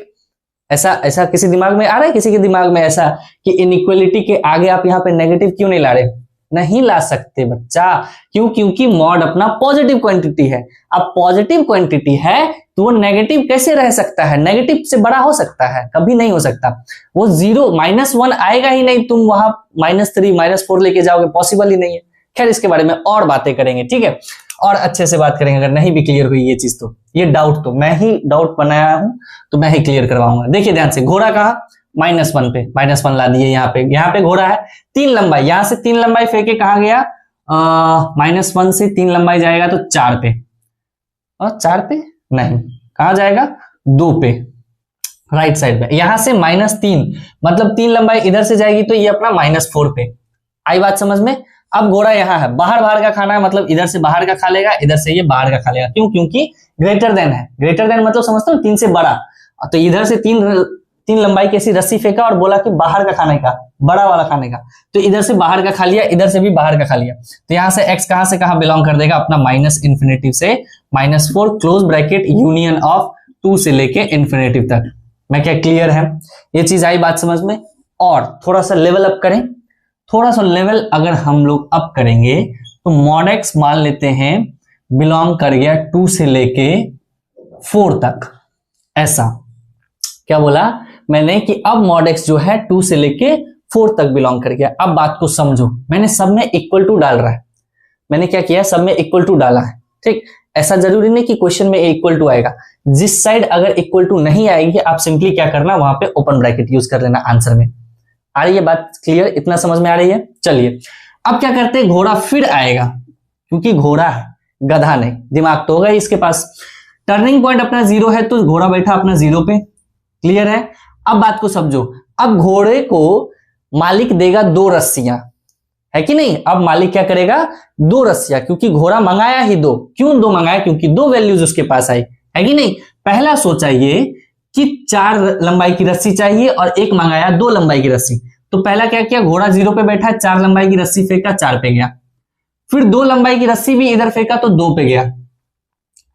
ऐसा किसी दिमाग में आ रहा है, किसी के दिमाग में ऐसा कि इनइक्वालिटी के आगे आप यहाँ पे नेगेटिव क्यों नहीं ला रहे। नहीं ला सकते बच्चा, क्यों, क्योंकि मॉड अपना पॉजिटिव क्वांटिटी है। अब पॉजिटिव क्वांटिटी है तो वो नेगेटिव कैसे रह सकता है, नेगेटिव से बड़ा हो सकता है, कभी नहीं हो सकता। वो 0 -1 आएगा ही नहीं, तुम वहां -3 -4 लेके जाओगे, पॉसिबल ही नहीं है। खैर इसके बारे में और बातें करेंगे, ठीक है। और अच्छे से बात करेंगे। अगर नहीं भी क्लियर हुई ये चीज तो ये डाउट तो मैं ही डाउट बनाया हूं तो मैं ही क्लियर करवाऊंगा। देखिए ध्यान से, घोड़ा कहा -1 पे, -1 ला दिए यहाँ पे घोड़ा है 3 लंबाई, यहां से 3 लंबाई फेंके कहा गया -1 से 3 लंबाई जाएगा तो 4 पे, और 4 पे नहीं कहा जाएगा 2 पे राइट साइड पे। यहां से -3 मतलब 3 लंबाई इधर से जाएगी तो ये अपना -4 पे। आई बात समझ में। अब घोड़ा यहाँ है, बाहर का खाना है मतलब इधर से बाहर का खा लेगा, इधर से ये बाहर का खा लेगा। क्यों? क्योंकि ग्रेटर देन है। ग्रेटर देन मतलब समझते हो 3 से बड़ा, तो इधर से 3 लंबाई की ऐसी रस्सी फेंका और बोला कि बाहर का खाने का, बड़ा वाला खाने का, तो इधर से बाहर का खा लिया, इधर से भी बाहर का खा लिया। तो यहां से x कहां से कहां बिलोंग कर देगा अपना -∞ से -4 क्लोज ब्रैकेट यूनियन ऑफ 2 से लेके इन्फिनेटिव तक। मैं क्या क्लियर है? ये चीज आई बात समझ में। और थोड़ा सा लेवल अप करें, थोड़ा सा लेवल अगर हम लोग अप करेंगे तो mod x मान लेते हैं बिलोंग कर गया 2 से लेके 4 तक। ऐसा क्या बोला मैंने कि अब mod x जो है 2 से लेके 4 तक बिलोंग कर गया। अब बात को समझो, मैंने सब में इक्वल टू डाल रहा है, मैंने क्या किया सब में इक्वल टू डाला है। ठीक, ऐसा जरूरी नहीं कि क्वेश्चन में इक्वल टू आएगा। जिस साइड अगर इक्वल टू नहीं आएगी आप सिंपली क्या करना, वहां पे ओपन ब्रैकेट यूज कर लेना आंसर में। आ रही है बात क्लियर? इतना समझ में आ रही है? चलिए अब क्या करते हैं, घोड़ा फिर आएगा, क्योंकि घोड़ा है गधा नहीं, दिमाग तो होगा इसके पास। टर्निंग पॉइंट अपना 0 है तो घोड़ा बैठा अपना 0 पे। क्लियर है? अब बात को समझो, अब घोड़े को मालिक देगा 2 रस्सियां, है कि नहीं? अब मालिक क्या करेगा, 2 रस्सियां, क्योंकि घोड़ा मंगाया ही 2। क्यों 2 मंगाया? क्योंकि 2 वैल्यूज उसके पास आई, है कि नहीं? पहला सोचा ये कि 4 लंबाई की रस्सी चाहिए और एक मंगाया 2 लंबाई की रस्सी। तो पहला क्या किया, घोड़ा 0 पे बैठा, 4 लंबाई की रस्सी फेंका, 4 पे गया। फिर 2 लंबाई की रस्सी भी इधर फेंका तो 2 पे गया।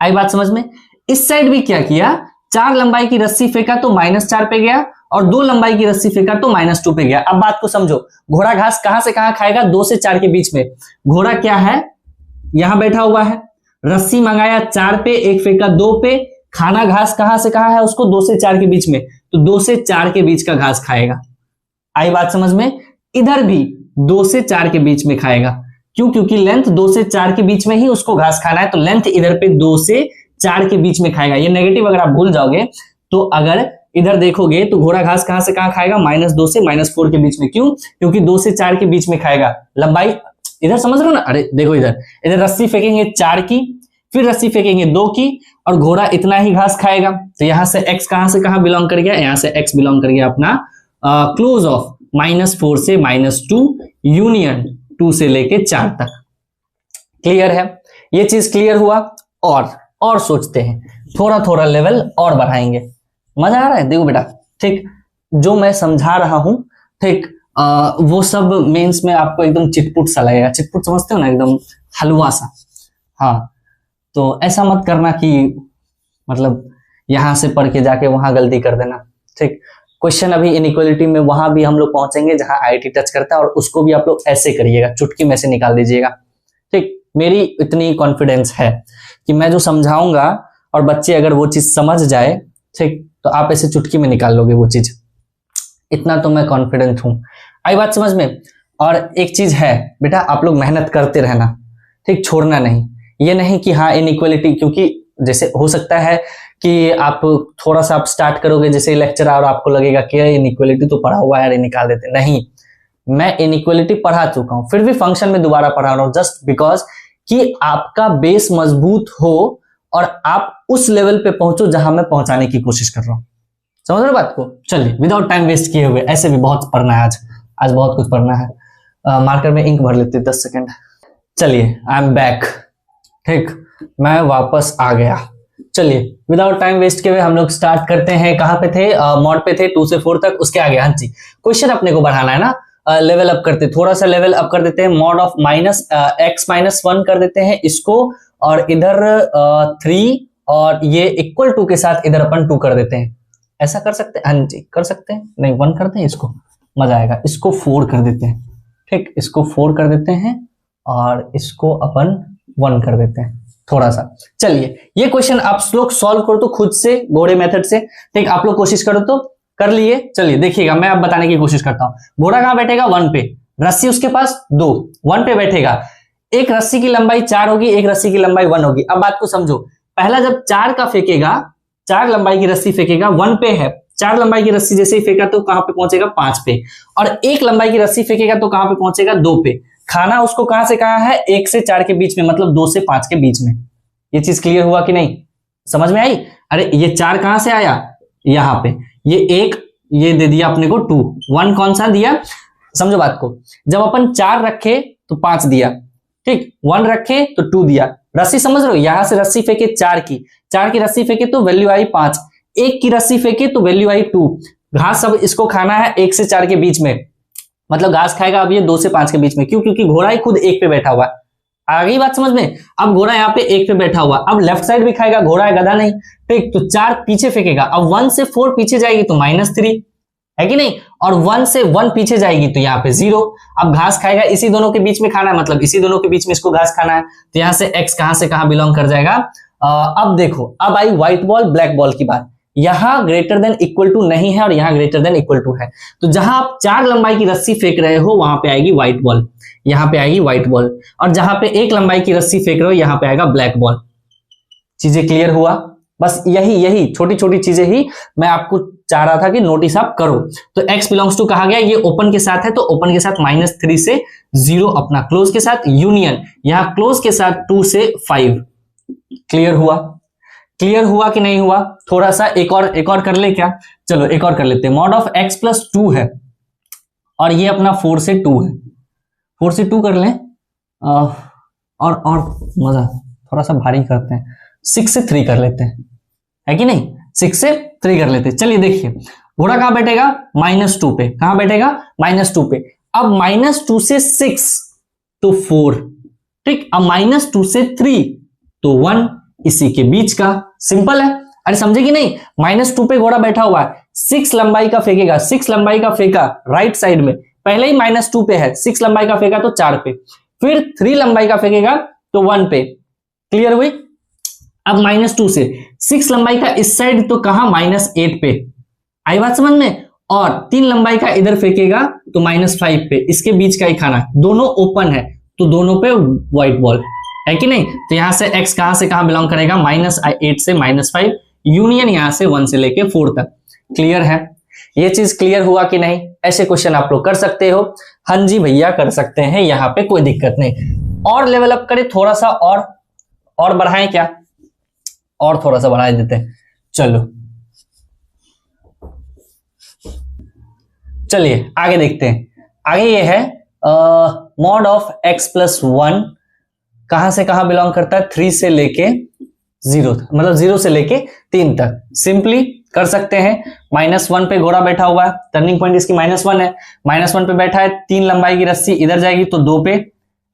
आई बात समझ में? इस साइड भी क्या किया, 4 लंबाई की रस्सी फेंका तो -4 पे गया और 2 लंबाई की रस्सी फेंका तो -2 पे गया। अब बात को समझो, घोड़ा घास कहां से कहां खाएगा, 2 से 4 के बीच में। घोड़ा क्या है, यहां बैठा हुआ है, रस्सी मंगाया 4 पे, एक फेंका 2 पे। खाना घास कहां से कहां है उसको, 2 से 4 के बीच में, तो 2 से 4 के बीच का घास खाएगा। आई बात समझ में? इधर भी 2 से 4 के बीच में खाएगा। क्यों? क्योंकि लेंथ 2 से 4 के बीच में ही उसको घास खाना है, तो लेंथ इधर पे 2 से 4 के बीच में खाएगा। ये नेगेटिव अगर आप भूल जाओगे तो अगर इधर देखोगे तो घोड़ा घास कहां से कहां खाएगा, -2 से -4 के बीच में। क्यों? क्योंकि 2 से 4 के बीच में खाएगा। लंबाई इधर समझ रहे हो ना? अरे देखो इधर रस्सी फेंकेंगे 4 की, फिर रस्सी फेंकेंगे 2 की, और घोड़ा इतना ही घास खाएगा। तो यहां से x कहां से कहां बिलोंग कर गया, यहां से x बिलोंग कर गया अपना क्लोज ऑफ -4 से -2 यूनियन 2 से लेके 4 तक। क्लियर है? ये चीज क्लियर हुआ। और सोचते हैं, थोड़ा थोड़ा लेवल और बढ़ाएंगे। मजा आ रहा है? देखो बेटा, ठीक जो मैं समझा रहा हूं, ठीक वो सब मेंस में आपको एकदम चिटपुट सा लगेगा। चिटपुट समझते हो ना, एकदम हलवा सा। हाँ, तो ऐसा मत करना कि मतलब यहां से पढ़ के जाके वहां गलती कर देना। ठीक, क्वेश्चन अभी इनइक्वालिटी में वहां भी हम लोग पहुंचेंगे जहां आईटी टच करता है, और उसको भी आप लोग ऐसे करिएगा, चुटकी में से निकाल दीजिएगा। ठीक, मेरी इतनी कॉन्फिडेंस है कि मैं जो समझाऊंगा और बच्चे अगर वो चीज समझ जाए, ठीक, तो आप ऐसे चुटकी में निकाल लोगे वो चीज। इतना तो मैं कॉन्फिडेंट हूं। आई बात समझ में? और एक चीज है बेटा, आप लोग मेहनत करते रहना, ठीक, छोड़ना नहीं। ये नहीं कि हाँ इनइक्वालिटी, क्योंकि जैसे हो सकता है कि आप थोड़ा सा आप स्टार्ट करोगे जैसे लेक्चर और आपको लगेगा कि इनइक्वालिटी तो पढ़ा हुआ है यार, निकाल देते। नहीं, मैं इनइक्वालिटी पढ़ा चुका हूं, फिर भी फंक्शन में दोबारा पढ़ा रहा हूं, जस्ट बिकॉज कि आपका बेस मजबूत हो और आप उस लेवल पे पहुंचो जहां मैं पहुंचाने की कोशिश कर रहा हूं। समझ रहे बात को? चलिए, विदाउट टाइम वेस्ट किए हुए, ऐसे भी बहुत पढ़ना है आज बहुत कुछ पढ़ना है। मार्कर में इंक भर लेते 10 सेकेंड। चलिए, आई एम बैक। ठीक, मैं वापस आ गया। चलिए, विदाउट टाइम वेस्ट किए हुए हम लोग स्टार्ट करते हैं। कहां पे थे? मॉड पे थे 2 से 4 तक। उसके आगे हाँ जी, क्वेश्चन अपने को बढ़ाना है ना, लेवल अप करते, थोड़ा सा लेवल अप कर देते हैं। मॉड ऑफ -x-1 कर देते हैं इसको, और इधर 3 और ये इक्वल टू के साथ इधर अपन 2 कर देते हैं। ऐसा कर सकते हैं? हाँ जी कर सकते हैं। नहीं, 1 करते हैं, इसको मजा आएगा। इसको 4 कर देते हैं। ठीक, इसको 4 कर देते हैं और इसको अपन 1 कर देते हैं थोड़ा सा। चलिए, ये क्वेश्चन आप लोग सॉल्व करो तो खुद से, घोड़े मेथड से। ठीक, आप लोग कोशिश करो तो कर लिए। चलिए देखिएगा, मैं अब बताने की कोशिश करता हूं। घोड़ा कहां बैठेगा? 1 पे, रस्सी उसके पास 2, 1 पे बैठेगा। एक रस्सी की लंबाई 4 होगी, एक रस्सी की लंबाई 1 होगी। अब बात को समझो, पहला जब 4 का फेंकेगा, 4 लंबाई की रस्सी फेंकेगा, 1 पे है, 4 लंबाई की रस्सी जैसे ही फेंका तो कहां पे पहुंचेगा, 5 पे। और 1 लंबाई की रस्सी फेंकेगा तो कहां पे पहुंचेगा, 2 पे। खाना उसको कहां से कहां है, 1 से 4 के बीच में, मतलब 2 से 5 के बीच में। ये चीज क्लियर हुआ कि नहीं, समझ में आई? अरे ये 4 कहां से आया, यहां पे, ये 1, ये दे दिया अपने को 2, 1 कौन सा दिया, समझो बात को। जब अपन 4 रखे तो 5 दिया, ठीक, 1 रखे तो 2 दिया। रस्सी समझ रहे हो, यहां से रस्सी फेंके 4 की रस्सी फेंके तो वैल्यू आई 5, 1 की रस्सी फेंके तो वैल्यू आई 2। घास सब इसको खाना है 1 से 4 के बीच में, मतलब घास खाएगा अब ये 2 से 5 के बीच में। क्यों? क्योंकि घोड़ा ही खुद 1 पे बैठा हुआ है। आ गई बात समझ में? अब घोड़ा यहाँ पे 1 पे बैठा हुआ, अब लेफ्ट साइड भी खाएगा, घोड़ा है गधा नहीं, ठीक। तो 4 पीछे फेंकेगा, अब 1 से 4 पीछे जाएगी तो -3 है कि नहीं, और 1 से 1 पीछे जाएगी तो यहाँ पे 0। अब घास खाएगा, इसी दोनों के बीच में खाना है, मतलब इसी दोनों के बीच में इसको घास खाना है, तो यहाँ से x कहां से कहां बिलोंग कर जाएगा। अब देखो, अब आई व्हाइट बॉल ब्लैक बॉल की बात। यहां ग्रेटर देन इक्वल टू नहीं है और यहां ग्रेटर देन इक्वल टू है, तो जहां आप 4 लंबाई की रस्सी फेंक रहे हो वहां पे आएगी व्हाइट बॉल, यहां पे आएगी व्हाइट बॉल, और जहां पे 1 लंबाई की रस्सी फेंक रहे हो यहां पे आएगा ब्लैक बॉल। चीजें क्लियर हुआ? बस यही छोटी छोटी चीजें ही मैं आपको चाह रहा था कि नोटिस आप करो। तो x बिलोंग्स टू कहा गया, ये ओपन के साथ है तो ओपन के साथ -3 से 0 अपना, क्लोज के साथ यूनियन, यहां क्लोज के साथ 2 से 5। क्लियर हुआ? क्लियर हुआ कि नहीं हुआ? थोड़ा सा एक और कर ले क्या? चलो एक और कर लेते हैं। मॉड ऑफ x प्लस 2 है और ये अपना 4 से 2 है, 4 से 2 कर लें, और मजा थोड़ा सा भारी करते हैं, 6 से 3 कर लेते हैं, है कि नहीं, 6 से 3 कर लेते हैं। चलिए देखिए, घोड़ा कहां बैठेगा, -2 पे, कहां बैठेगा, -2 पे। अब -2 से 6 तो 4, ठीक, अब -2 से 3 तो 1, इसी के बीच का, सिंपल है। अरे समझे कि नहीं, -2 पे घोड़ा बैठा हुआ है, 6 लंबाई का फेंकेगा, 6 लंबाई का फेंका राइट साइड में, पहले ही -2 पे है, 6 लंबाई का फेंका तो 4 पे, फिर 3 लंबाई का फेंकेगा तो 1 पे। क्लियर हुई? अब -2 से 6 लंबाई का इस साइड तो कहां, -8 पे, आई बात समझ में, और 3 लंबाई का इधर फेंकेगा तो -5 पे, इसके बीच का ही खाना, दोनों ओपन है तो दोनों पे व्हाइट बॉल, है कि नहीं। तो यहां से x कहां से कहां बिलोंग करेगा, -8 से -5, यूनियन यहां से 1 से लेके 4 तक। क्लियर है? ये चीज क्लियर हुआ कि नहीं? ऐसे क्वेश्चन आप लोग कर सकते हो, हाँ जी भैया कर सकते हैं, यहां पे कोई दिक्कत नहीं। और लेवल अप करें थोड़ा सा, और बढ़ाएं क्या, और थोड़ा सा बढ़ा देते हैं। चलो चलिए आगे देखते हैं। आगे ये है मॉड ऑफ x प्लस 1 कहां से कहां बिलोंग करता है, 3 से लेके 0 तक, मतलब 0 से लेके 3 तक। सिंपली कर सकते हैं, -1 पे घोड़ा बैठा हुआ है, टर्निंग पॉइंट इसकी -1 है, -1 पे बैठा है, 3 लंबाई की रस्सी इधर जाएगी तो 2 पे,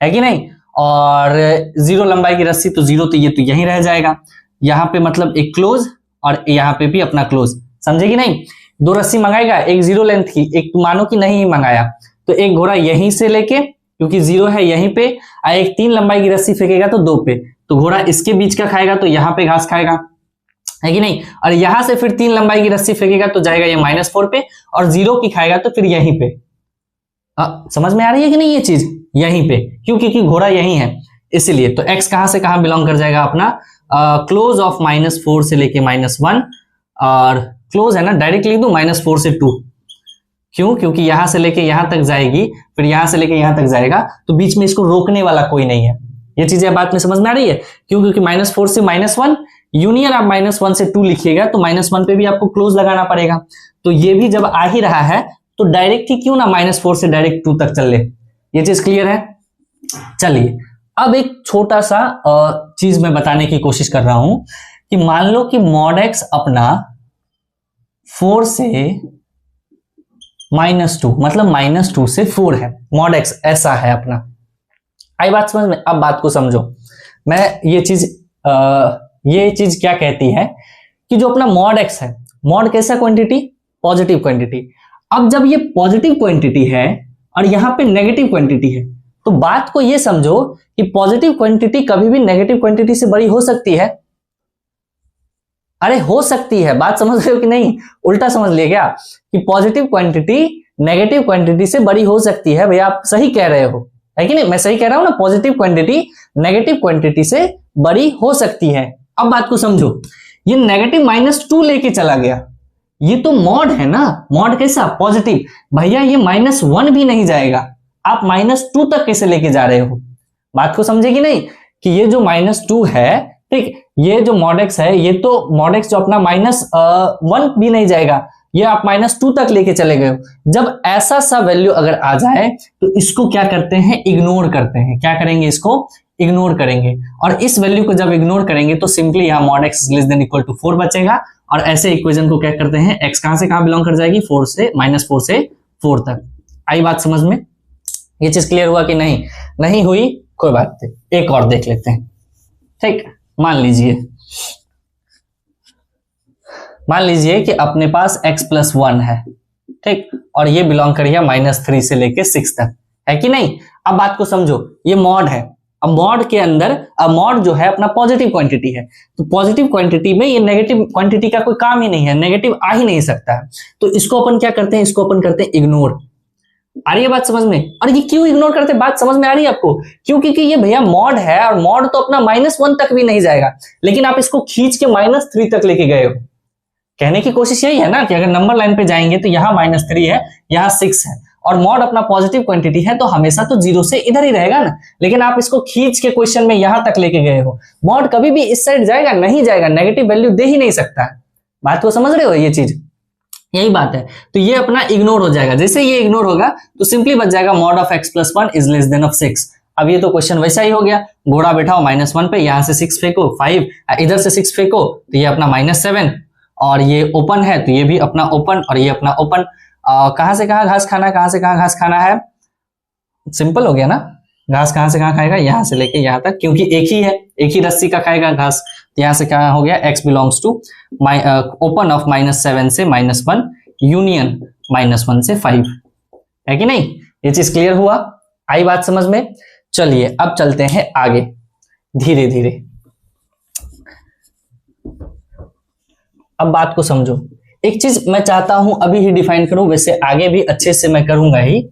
है कि नहीं, और 0 लंबाई की रस्सी तो 0, तो ये तो यहीं रह जाएगा, यहां पे मतलब एक क्लोज और यहां पे भी अपना क्लोज, समझे कि नहीं। 2 रस्सी मंगाएगा, एक 0 लेंथ की, एक मानो कि नहीं मंगाया, तो एक घोड़ा यहीं से लेके, क्योंकि 0 है यहीं पे, और एक 3 लंबाई की रस्सी फेंकेगा तो 2 पे, तो घोड़ा इसके बीच का खाएगा तो यहां पे घास खाएगा, है कि नहीं, और यहां से फिर 3 लंबाई की रस्सी फेंकेगा तो जाएगा ये -4 पे, और 0 की खाएगा तो फिर यहीं पे। समझ में आ रही है कि नहीं ये चीज, यहीं पे, क्योंकि घोड़ा यहीं है इसलिए। तो x कहां से कहां बिलोंग कर जाएगा अपना, क्लोज ऑफ -4 से लेके -1, और क्लोज है ना, डायरेक्ट लिख दूं -4 से 2, क्यों, क्योंकि यहां से लेके यहां तक जाएगी, फिर यहां से लेके यहां तक जाएगा, तो बीच में इसको रोकने वाला कोई नहीं है। ये चीजें बात में समझ में आ रही है, क्यों, क्योंकि -4 से -1 यूनियन, आप -1 से 2 लिखिएगा तो -1 पे भी आपको क्लोज लगाना पड़ेगा, तो ये भी जब आ ही रहा है तो डायरेक्ट ही क्यों ना -4 से डायरेक्ट 2 तक चल ले। ये चीज क्लियर है? चलिए अब एक छोटा सा चीज मैं बताने की कोशिश कर रहा हूं कि मान लो कि मॉड x अपना 4 से -2, मतलब -2 से 4 है, मॉड x ऐसा है अपना, आई बात समझ में। अब बात को समझो, मैं ये चीज क्या कहती है कि जो अपना मॉड x है, मॉड कैसा क्वांटिटी, पॉजिटिव क्वांटिटी। अब जब ये पॉजिटिव क्वांटिटी है और यहां पे नेगेटिव क्वांटिटी है, तो बात को ये समझो कि पॉजिटिव क्वांटिटी कभी भी नेगेटिव क्वांटिटी से बड़ी हो सकती है। अरे हो सकती है, बात समझ रहे हो कि नहीं, उल्टा समझ लिए क्या कि पॉजिटिव क्वांटिटी नेगेटिव क्वांटिटी से बड़ी हो सकती है। भैया आप सही कह रहे हो, है कि नहीं? मैं सही कह रहा हूं ना, पॉजिटिव क्वांटिटी नेगेटिव क्वांटिटी से बड़ी हो सकती है। अब बात को समझो, ये नेगेटिव -2 लेके चला गया, ये तो मॉड है ना, मॉड कैसा? पॉजिटिव। भैया ये -1 भी नहीं जाएगा, आप -2 तक कैसे लेके जा रहे हो? बात को समझे कि नहीं? कि ये जो -2 है, ठीक, ये जो मॉड एक्स है, ये तो मॉड एक्स जो अपना -1 भी नहीं जाएगा, ये आप -2 तक लेके चले गए हो। जब ऐसा सा वैल्यू अगर आ जाए तो इसको क्या करते हैं? इग्नोर करते हैं। क्या करेंगे? इसको इग्नोर करेंगे। और इस वैल्यू को जब इग्नोर करेंगे तो सिंपली यहां mod x less than equal to 4 बचेगा। और ऐसे इक्वेशन को क्या करते हैं? एक्स कहां से कहां बिलोंग कर जाएगी? -4 से 4 तक। आई बात समझ में? ये चीज क्लियर हुआ कि नहीं? नहीं हुई कोई बात नहीं, एक और देख लेते हैं। ठीक, मान लीजिए कि अपने पास x+1 है, ठीक, और ये बिलोंग करिए -3 से लेके 6 तक, है कि नहीं? अब बात को समझो, ये मॉड है। अब मॉड के अंदर, अब मॉड जो है अपना पॉजिटिव क्वांटिटी है, तो पॉजिटिव क्वांटिटी में ये नेगेटिव क्वांटिटी का कोई काम ही नहीं है, नेगेटिव आ ही नहीं सकता है। तो इसको अपन क्या करते हैं? इसको अपन करते हैं इग्नोर। आ रही है बात समझ में? और ये क्यों इग्नोर करते हैं? बात समझ में आ रही है आपको? क्योंकि ये भैया मॉड है, और मॉड तो अपना -1 तक भी नहीं जाएगा, लेकिन आप इसको खींच के -3 तक लेके गए हो। कहने की कोशिश यही है ना कि अगर नंबर लाइन पे जाएंगे तो यहाँ -3 है, यहाँ 6 है, और मॉड अपना पॉजिटिव क्वांटिटी है, तो हमेशा तो 0 से इधर ही रहेगा ना। लेकिन आप इसको खींच के क्वेश्चन में यहां तक लेके गए हो। मॉड कभी भी इस साइड जाएगा? नहीं जाएगा, नेगेटिव वैल्यू दे ही नहीं सकता है। बात को समझ रहे हो? ये चीज, यही बात है। तो ये अपना इग्नोर हो जाएगा। जैसे ये इग्नोर होगा तो सिंपली बच जाएगा mod of x+1 is less than of 6। अब ये तो क्वेश्चन वैसा ही हो गया, घोड़ा बैठाओ -1 पे, यहां से 6 फेंको 5, इधर से 6 फेंको तो ये अपना -7, और ये ओपन है तो ये भी अपना ओपन, और ये अपना ओपन। कहां से कहां घास खाना है? कहां से कहां घास खाना है? सिंपल हो गया ना, घास कहां से कहां खाएगा? यहां से लेके यहां तक, क्योंकि एक ही है, एक ही रस्सी का खाएगा घास। यहां से क्या हो गया? x belongs to open of -7 से -1 यूनियन -1 से 5, है कि नहीं? ये चीज क्लियर हुआ? आई बात समझ में? चलिए अब चलते हैं आगे धीरे धीरे। अब बात को समझो, एक चीज मैं चाहता हूं अभी ही डिफाइन करूं, वैसे आगे भी अच्छे से मैं करूंगा ही।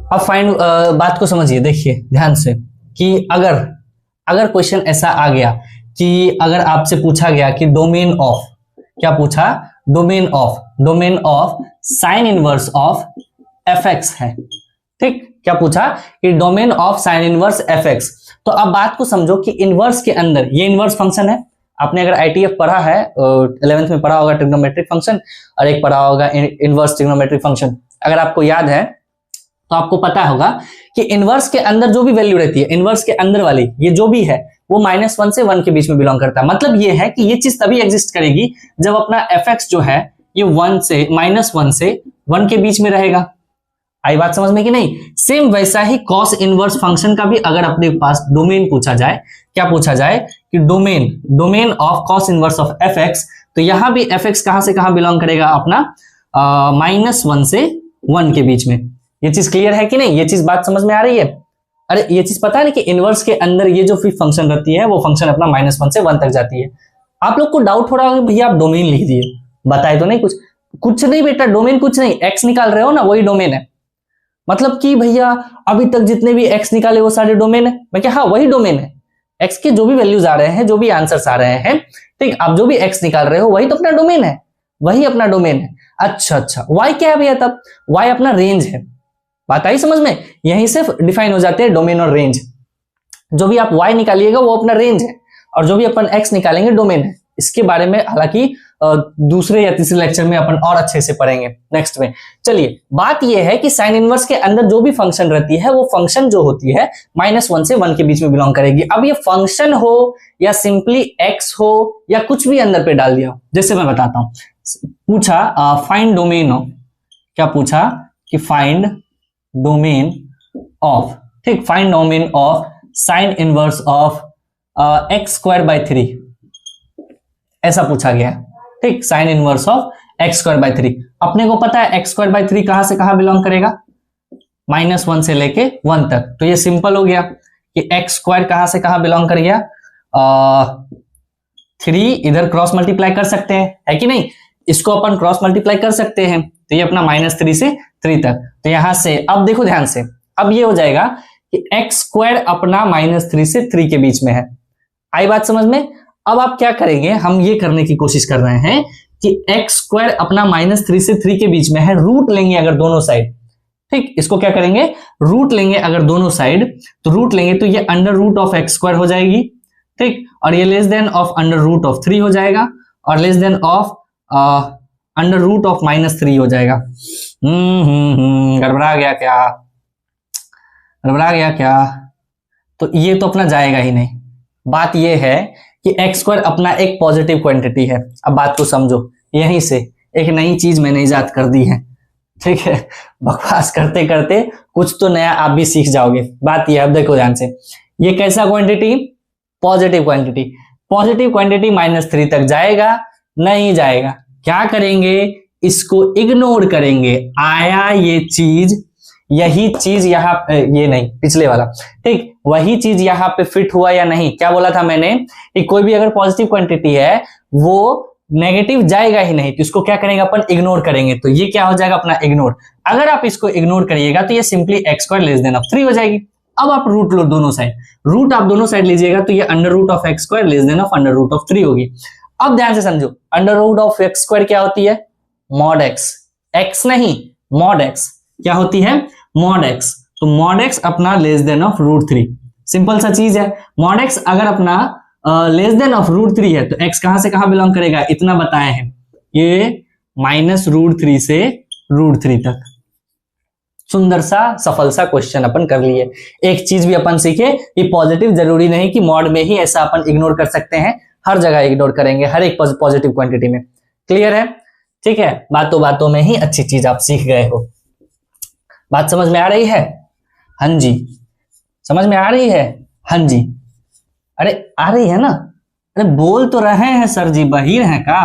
अब फाइंड बात को समझिए, देखिए ध्यान से, कि अगर क्वेश्चन ऐसा आ गया कि अगर आपसे पूछा गया कि डोमेन ऑफ, क्या पूछा? Domain of sine inverse of fx है, ठीक, क्या पूछा? कि domain of sine inverse fx। तो अब बात को समझो कि इनवर्स के अंदर ये इनवर्स फंक्शन है। आपने अगर ITF पढ़ा है, 11th में पढ़ा होगा ट्रिग्नोमेट्रिक फंक्शन, और एक पढ़ा होगा इनवर्स ट्रिग्नोमेट्रिक फंक्शन। अगर आपको याद है तो आपको पता होगा कि इनवर्स के अंदर जो भी वैल्यू रहती है, इनवर्स के अंदर वाली ये जो भी है, वो -1 से 1 के बीच में बिलोंग करता है। मतलब ये है कि ये चीज तभी एग्जिस्ट करेगी जब अपना fx जो है ये -1 से 1 के बीच में रहेगा। आई बात समझ में कि नहीं? सेम वैसा ही कॉस इनवर्स फंक्शन का भी अगर अपने पास डोमेन पूछा जाए, क्या पूछा जाए? कि domain of cos inverse of fx, तो यहां भी fx कहां से कहां बिलोंग करेगा? अपना -1 से 1 के बीच में। ये चीज क्लियर है कि नहीं? ये चीज बात समझ में आ रही है? अरे ये चीज पता है ना कि इनवर्स के अंदर ये जो फंक्शन रहती है वो फंक्शन अपना -1 से 1 तक जाती है। आप लोग को डाउट हो रहा होगा भैया आप डोमेन लिख दिए, बताए तो नहीं कुछ नहीं बेटा, डोमेन कुछ नहीं, एक्स निकाल रहे हो ना, वही डोमेन है। मतलब कि भैया अभी तक जितने भी एक्स निकाले वो सारे डोमेन है। मैं क्या? हाँ वही डोमेन है, एक्स के जो भी वैल्यूज आ रहे हैं, जो भी आंसर्स आ रहे हैं, ठीक, आप जो भी एक्स निकाल रहे हो वही तो अपना डोमेन है, वही अपना डोमेन है। अच्छा, वाई क्या है भैया? तब वाई अपना रेंज है। बात आई समझ में? यहीं से डिफाइन हो जाते हैं डोमेन और रेंज। जो भी आप y निकालिएगा वो अपना रेंज है, और जो भी अपन x निकालेंगे डोमेन है। इसके बारे में हालांकि दूसरे या तीसरे लेक्चर में अपन और अच्छे से पढ़ेंगे नेक्स्ट में। चलिए बात यह है कि साइन इनवर्स के अंदर जो भी फंक्शन रहती है वो फंक्शन जो होती है -1 से 1 के बीच में बिलोंग करेगी। अब ये फंक्शन हो या सिंपली x हो या कुछ भी अंदर पे डाल दिया हो, जैसे मैं बताता हूं। पूछा फाइंड डोमेन ऑफ, क्या पूछा? कि फाइंड डोमेन ऑफ, ठीक, find domain of sine inverse of x²/3, ऐसा पूछा गया, ठीक, साइन इनवर्स ऑफ x²/3। अपने को पता है x²/3 कहां से कहां बिलोंग करेगा? -1 से लेके 1 तक। तो ये सिंपल हो गया कि x² कहां से कहां बिलोंग कर गया? 3 इधर क्रॉस मल्टीप्लाई कर सकते हैं, है कि नहीं, इसको अपन क्रॉस मल्टीप्लाई कर सकते हैं, तो ये अपना -3 से 3 तक, तो यहां से अब देखो ध्यान से, अब ये हो जाएगा कि x स्क्वायर अपना -3 से 3 के बीच में है। आई बात समझ में? अब आप क्या करेंगे, हम ये करने की कोशिश कर रहे हैं कि x स्क्वायर अपना -3 से 3 के बीच में है, रूट लेंगे अगर दोनों साइड, ठीक, इसको क्या करेंगे, रूट लेंगे अगर दोनों साइड, तो रूट लेंगे तो ये under root of x square हो जाएगी, ठीक, और ये less than of under root of 3 हो जाएगा, और less than of under root of -3 हो जाएगा। गड़बड़ा गया क्या, गड़बड़ा गया क्या? तो ये तो अपना जाएगा ही नहीं। बात ये है कि x स्क्वायर अपना एक पॉजिटिव क्वांटिटी है। अब बात को समझो, यहीं से एक नई चीज मैंने इजाद कर दी है, ठीक है, बकवास करते करते कुछ तो नया आप भी सीख जाओगे। बात ये, अब देखो ध्यान से, ये कैसा quantity, positive quantity, positive quantity -3 तक जाएगा, नहीं जाएगा, क्या करेंगे, इसको इग्नोर करेंगे। आया ये चीज, यही चीज यहाँ, ये नहीं, पिछले वाला, ठीक, वही चीज यहाँ पे फिट हुआ या नहीं? क्या बोला था मैंने कि कोई भी अगर पॉजिटिव क्वांटिटी है वो नेगेटिव जाएगा ही नहीं, तो इसको क्या करेंगे अपन, इग्नोर करेंगे, तो ये क्या हो जाएगा अपना इग्नोर। अगर आप इसको इग्नोर करिएगा तो ये simply x square less than of 3 हो जाएगी। अब आप रूट लो दोनों साइड, रूट आप दोनों साइड लीजिएगा तो ये under root of x square less than of under root of 3 होगी। अब ध्यान से समझो, under root of x square क्या होती है, मॉड x, x नहीं मॉड x, क्या होती है, मॉड x, तो मॉड x अपना लेस देन ऑफ √3, सिंपल सा चीज है। मॉड x अगर अपना लेस देन ऑफ √3 है तो x कहां से कहां बिलोंग करेगा, इतना बताए हैं, ये -√3 से √3 तक। सुंदर सा सफल सा क्वेश्चन अपन कर लिए। एक चीज भी अपन सीखे कि पॉजिटिव जरूरी नहीं कि मॉड में ही ऐसा अपन इग्नोर कर सकते हैं, हर जगह इग्नोर करेंगे, हर एक पॉजिटिव क्वांटिटी में। क्लियर है? ठीक है, बातों बातों में ही अच्छी चीज आप सीख गए हो। बात समझ में आ रही है? हाँ जी, समझ में आ रही है? हाँ जी, अरे आ रही है ना? अरे बोल तो रहे हैं सर जी, बहिर हैं का?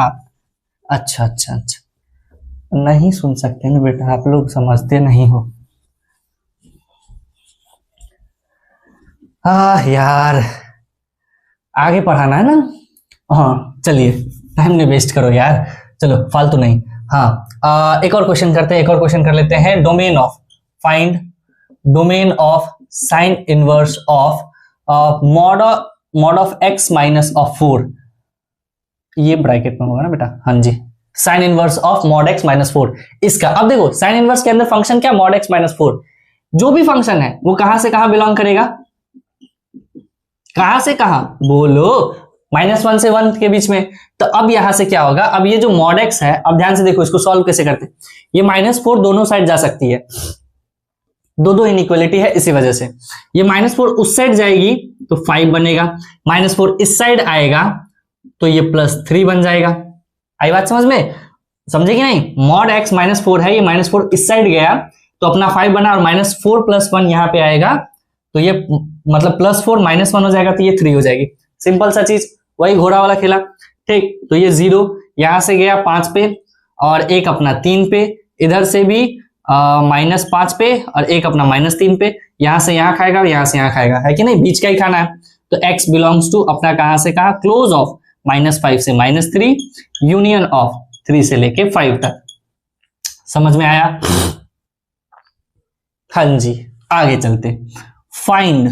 अच्छा अच्छा अच्छा, नहीं सुन सकते ना बेटा, आप लोग समझते नहीं हो। यार आगे पढ़ाना है ना? हाँ चलिए, टाइम नहीं वेस्ट करो यार, चलो फालतू नहीं। हाँ एक और क्वेश्चन करते हैं, एक और क्वेश्चन कर लेते हैं। Domain of, find domain of sine inverse of mod of x minus of 4, ये ब्रैकेट में होगा ना बेटा? हाँ जी, sine inverse of mod x minus 4 इसका। अब देखो साइन इनवर्स के अंदर फंक्शन क्या, मॉड x माइनस 4, जो भी फंक्शन है वो कहां से कहां बिलोंग करेगा, कहां से कहां बोलो, -1 से 1 के बीच में। तो अब यहां से क्या होगा, अब ये जो मॉड x है, अब ध्यान से देखो इसको सॉल्व कैसे करते हैं। ये -4 दोनों साइड जा सकती है, दो इनइक्वालिटी है, इसी वजह से ये -4 उस साइड जाएगी तो 5 बनेगा, -4 इस साइड आएगा तो ये +3 बन जाएगा। आई बात समझ में? समझे कि नहीं? मॉड x -4 है, ये -4 इस साइड गया तो अपना 5 बना, और -4 + 1 यहां पे आएगा तो ये मतलब +4 -1 हो जाएगा तो ये 3 हो जाएगी। सिंपल सा चीज, वही घोड़ा वाला खेला। ठीक, तो ये 0 यहां से गया 5 पे, और एक अपना 3 पे, इधर से भी -5 पे, और एक अपना -3 पे, यहां से यहां खाएगा और यहां से यहां खाएगा, है कि नहीं? बीच का ही खाना है। तो x बिलोंग्स टू अपना कहां से कहां, क्लोज ऑफ -5 से -3, यूनियन ऑफ 3 से लेके 5 तक। समझ में आया? हाँ जी, आगे चलते। फाइंड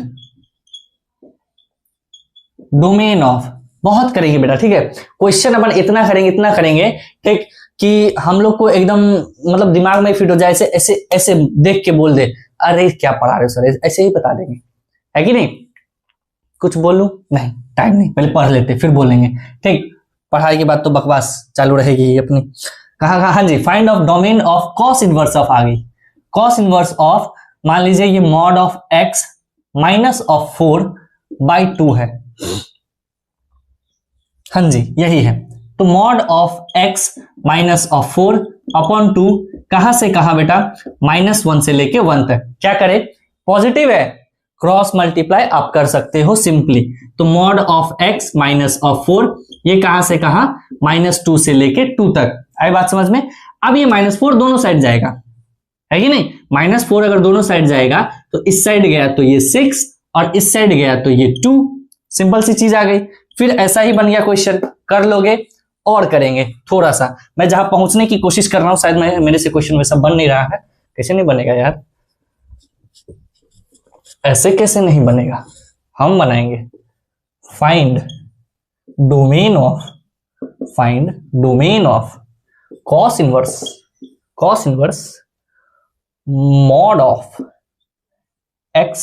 डोमेन ऑफ, बहुत करेंगे बेटा, ठीक है? क्वेश्चन अपन इतना करेंगे ठीक, कि हम लोग को एकदम मतलब दिमाग में फिट हो जाए, ऐसे ऐसे देख के बोल दे, अरे क्या पढ़ा रहे हो सर, ऐसे ही बता देंगे, है कि नहीं? कुछ बोलूं? नहीं, टाइम नहीं, पहले पढ़ लेते फिर बोलेंगे। ठीक, पढ़ाई के बाद तो बकवास चालू रहेगी अपनी। कहाँ? हाँ जी, find of domain of cos inverse of, आ गई कॉस इनवर्स ऑफ, मान लीजिए ये mod of x minus of 4/2 है। हाँ जी, यही है। तो mod of x minus of 4/2 कहां से कहां बेटा, -1 से लेके 1 तक। क्या करे, पॉजिटिव है, क्रॉस मल्टीप्लाई आप कर सकते हो सिंपली। तो mod of x minus of 4, ये कहां से कहां, -2 से लेके 2 तक। आई बात समझ में? अब ये -4 दोनों साइड जाएगा, है कि नहीं? -4 अगर दोनों साइड जाएगा तो इस साइड गया तो ये 6, और इस साइड गया तो ये 2। सिंपल सी चीज आ गई। फिर ऐसा ही बन गया क्वेश्चन, कर लोगे और करेंगे थोड़ा सा। मैं जहां पहुंचने की कोशिश कर रहा हूं, शायद मेरे से क्वेश्चन वैसा बन नहीं रहा है। कैसे नहीं बनेगा यार, ऐसे कैसे नहीं बनेगा, हम बनाएंगे। Find domain of cos inverse mod of x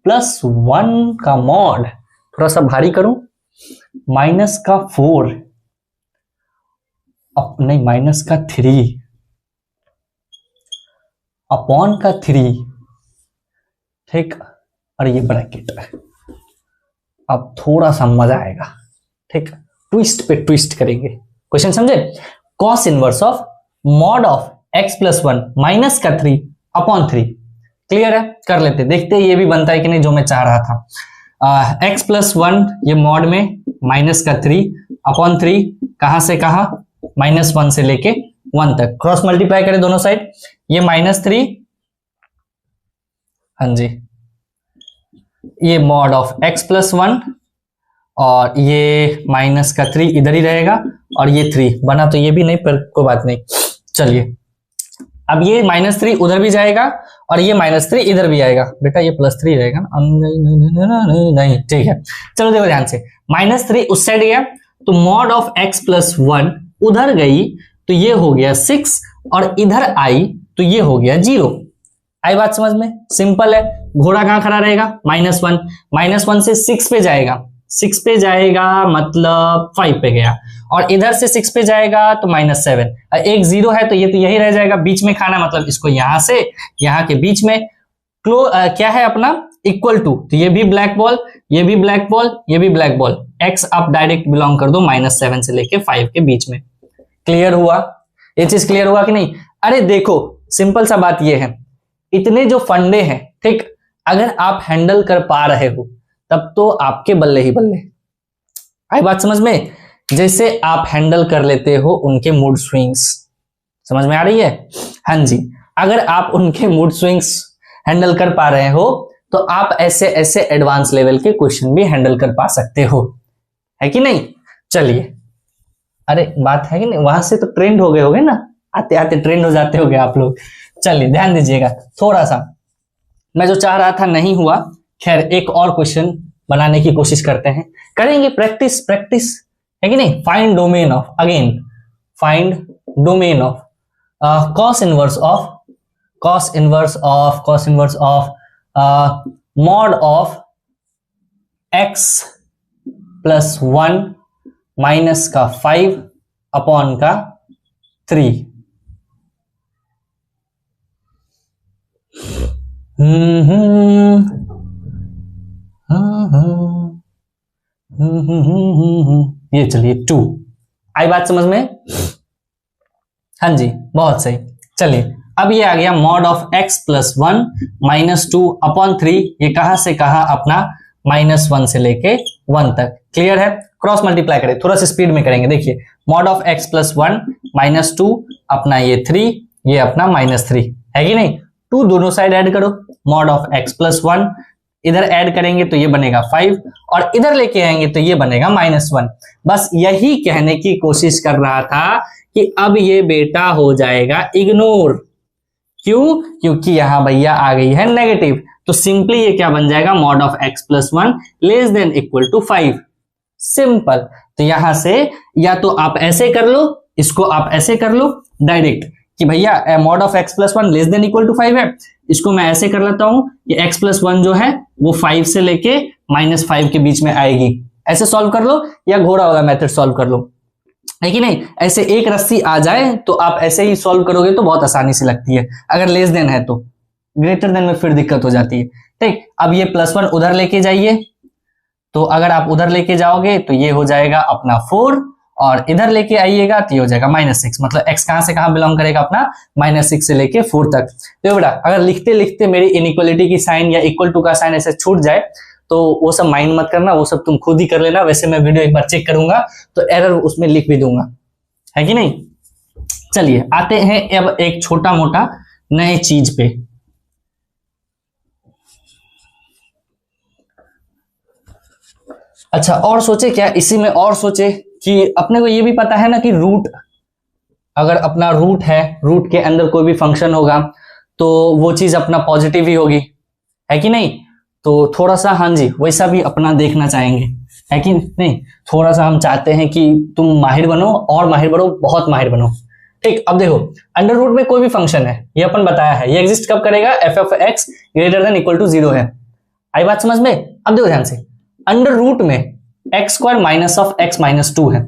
plus 1 का मॉड, थोड़ा सा भारी करूं, माइनस का 4 नहीं माइनस का 3 अपॉन का 3, ठीक, और ये ब्रैकेट। अब थोड़ा सा मजा आएगा, ठीक, ट्विस्ट पे ट्विस्ट करेंगे। क्वेश्चन समझे? Cos inverse of mod of x plus 1 minus का 3 अपॉन 3। क्लियर है? कर लेते, देखते ये भी बनता है कि नहीं जो मैं चाह रहा था। x प्लस 1 ये मॉड में माइनस का 3 अपॉन 3, कहां से कहां, -1 से लेके 1 तक। क्रॉस मल्टीप्लाई करें दोनों साइड, ये -3, हाँ जी, ये मॉड ऑफ x प्लस 1 और ये माइनस का 3 इधर ही रहेगा, और ये 3 बना तो ये भी नहीं, पर कोई बात नहीं। चलिए, अब ये -3 उधर भी जाएगा और ये -3 इधर भी आएगा। बेटा ये +3 रहेगा ना? नहीं, ठीक है, चलो देखो ध्यान से। -3 उस साइड गया तो मॉड ऑफ x प्लस 1 उधर गई तो ये हो गया 6, और इधर आई तो ये हो गया 0। आई बात समझ में? सिंपल है। घोड़ा कहां खड़ा रहेगा? -1, -1 से 6 पे जाएगा, 6 पे जाएगा मतलब 5 पे गया, और इधर से 6 पे जाएगा तो -7। एक 0 है तो ये तो यही रह जाएगा, बीच में खाना, मतलब इसको यहां से यहां के बीच में क्या है अपना, इक्वल टू, तो ये भी ब्लैक बॉल, ये भी ब्लैक बॉल, ये भी ब्लैक बॉल। x आप डायरेक्ट बिलोंग कर दो -7 से लेके 5 के बीच में। क्लियर हुआ? ये चीज क्लियर हुआ कि नहीं? अरे देखो, सिंपल सा बात ये है, इतने जो फंडे हैं, ठीक, अगर आप हैंडल कर पा रहे हो तब तो आपके बल्ले ही बल्ले। आई बात समझ में? जैसे आप हैंडल कर लेते हो उनके मूड स्विंग्स, समझ में आ रही है? हाँ जी, अगर आप उनके मूड स्विंग्स हैंडल कर पा रहे हो तो आप ऐसे ऐसे एडवांस लेवल के क्वेश्चन भी हैंडल कर पा सकते हो, है कि नहीं? चलिए, अरे बात है कि नहीं, वहां से तो ट्रेंड हो गए होगे ना, आते आते ट्रेंड हो जाते होगे आप लोग। चलिए ध्यान दीजिएगा थोड़ा सा, मैं जो चाह रहा था नहीं हुआ, खैर एक और क्वेश्चन बनाने की कोशिश करते हैं, करेंगे प्रैक्टिस, है कि नहीं? Find domain of, again find domain of cos inverse of mod of x plus 1 minus का 5 अपॉन का 3। ये चलिए 2। आई बात समझ में? हाँ जी, बहुत सही। चलिए, अब ये आ गया mod of x plus 1 minus 2 upon 3, ये कहां से कहां अपना -1 से लेके 1 तक। क्लियर है? क्रॉस मल्टीप्लाई करें, थोड़ा सा स्पीड में करेंगे। देखिए, mod of x plus 1 minus 2 अपना ये 3, ये अपना -3, है कि नहीं? 2 दोनों साइड ऐड करो, मॉड ऑफ x प्लस 1 इधर ऐड करेंगे तो ये बनेगा 5, और इधर लेके आएंगे तो ये बनेगा -1। बस यही कहने की कोशिश कर रहा था कि अब ये बेटा हो जाएगा इग्नोर। क्यों? क्योंकि यहां भैया आ गई है नेगेटिव, तो सिंपली ये क्या बन जाएगा, mod of x plus 1 less than equal to 5। Simple. तो यहां से या तो आप ऐसे कर लो, इसको आप ऐसे कर लो डायरेक्ट कि भैया mod of x plus 1 less than equal to 5 है, इसको मैं ऐसे कर लेता हूं कि x प्लस 1 जो है वो 5 से लेके -5 के बीच में आएगी। ऐसे सॉल्व कर लो, या घोड़ा वाला मेथड सॉल्व कर लो, है कि नहीं? ऐसे एक रस्सी आ जाए तो आप ऐसे ही सॉल्व करोगे तो बहुत आसानी से लगती है। अगर लेस देन है तो, ग्रेटर देन में फिर दिक्कत हो जाती है। ठीक, अब ये +1 उधर लेके जाइए, तो अगर आप उधर लेके जाओगे तो ये हो जाएगा अपना 4, और इधर लेके आइएगा तो ये हो जाएगा -6। मतलब x कहां से कहां बिलोंग करेगा अपना, -6 से लेके 4 तक। तो बेटा अगर लिखते लिखते मेरी इनइक्वालिटी की साइन या इक्वल टू का साइन ऐसे छूट जाए तो वो सब माइंड मत करना, वो सब तुम खुद ही कर लेना। वैसे मैं वीडियो एक बार चेक करूंगा तो एरर उसमें लिख भी दूंगा, है कि नहीं? चलिए आते हैं अब एक छोटा मोटा नए चीज पे। अच्छा और सोचे क्या इसी में, और सोचे कि अपने को ये भी पता है ना कि रूट, अगर अपना रूट है, रूट के अंदर कोई भी फंक्शन होगा तो वो चीज अपना पॉजिटिव ही होगी, है कि नहीं। तो थोड़ा सा हाँ जी वैसा भी अपना देखना चाहेंगे, है कि नहीं। थोड़ा सा हम चाहते हैं कि तुम माहिर बनो और माहिर बनो, बहुत माहिर बनो। ठीक, अब देखो अंडर रूट में कोई भी फंक्शन है, ये अपन बताया है, ये एग्जिस्ट कब करेगा, f of x greater than equal to 0 है। आई बात समझ में। अब देखो ध्यान से, अंडर रूट में x square minus of x minus 2 है।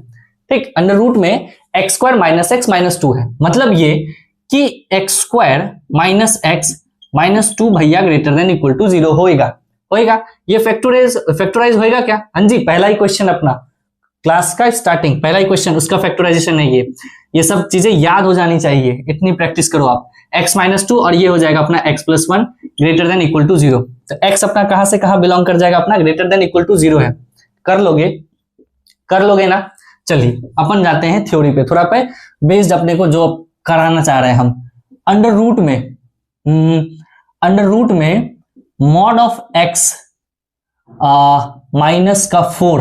ठीक, अंडर रूट में x square minus x minus 2 है, मतलब ये कि x square minus x minus 2 भैया ग्रेटर देन इक्वल टू 0 होएगा। होएगा, ये फैक्टराइज होएगा क्या। हाँ जी, पहला ही क्वेश्चन अपना क्लास का स्टार्टिंग, पहला ही क्वेश्चन, उसका फैक्टराइजेशन है ये सब चीजें याद हो जानी चाहिए, इतनी प्रैक्टिस करो आप। x माइनस 2 और ये हो जाएगा अपना x plus 1 greater than equal to 0। तो x अपना कहां से कहां बिलोंग कर जाएगा, अपना ग्रेटर देन इक्वल टू 0 है। कर लोगे ना। चलिए अपन जाते हैं थ्योरी पे, थोड़ा पे बेस्ड अपने को जो कराना चाह रहे हैं हम। अंडर रूट में मॉड ऑफ x माइनस का 4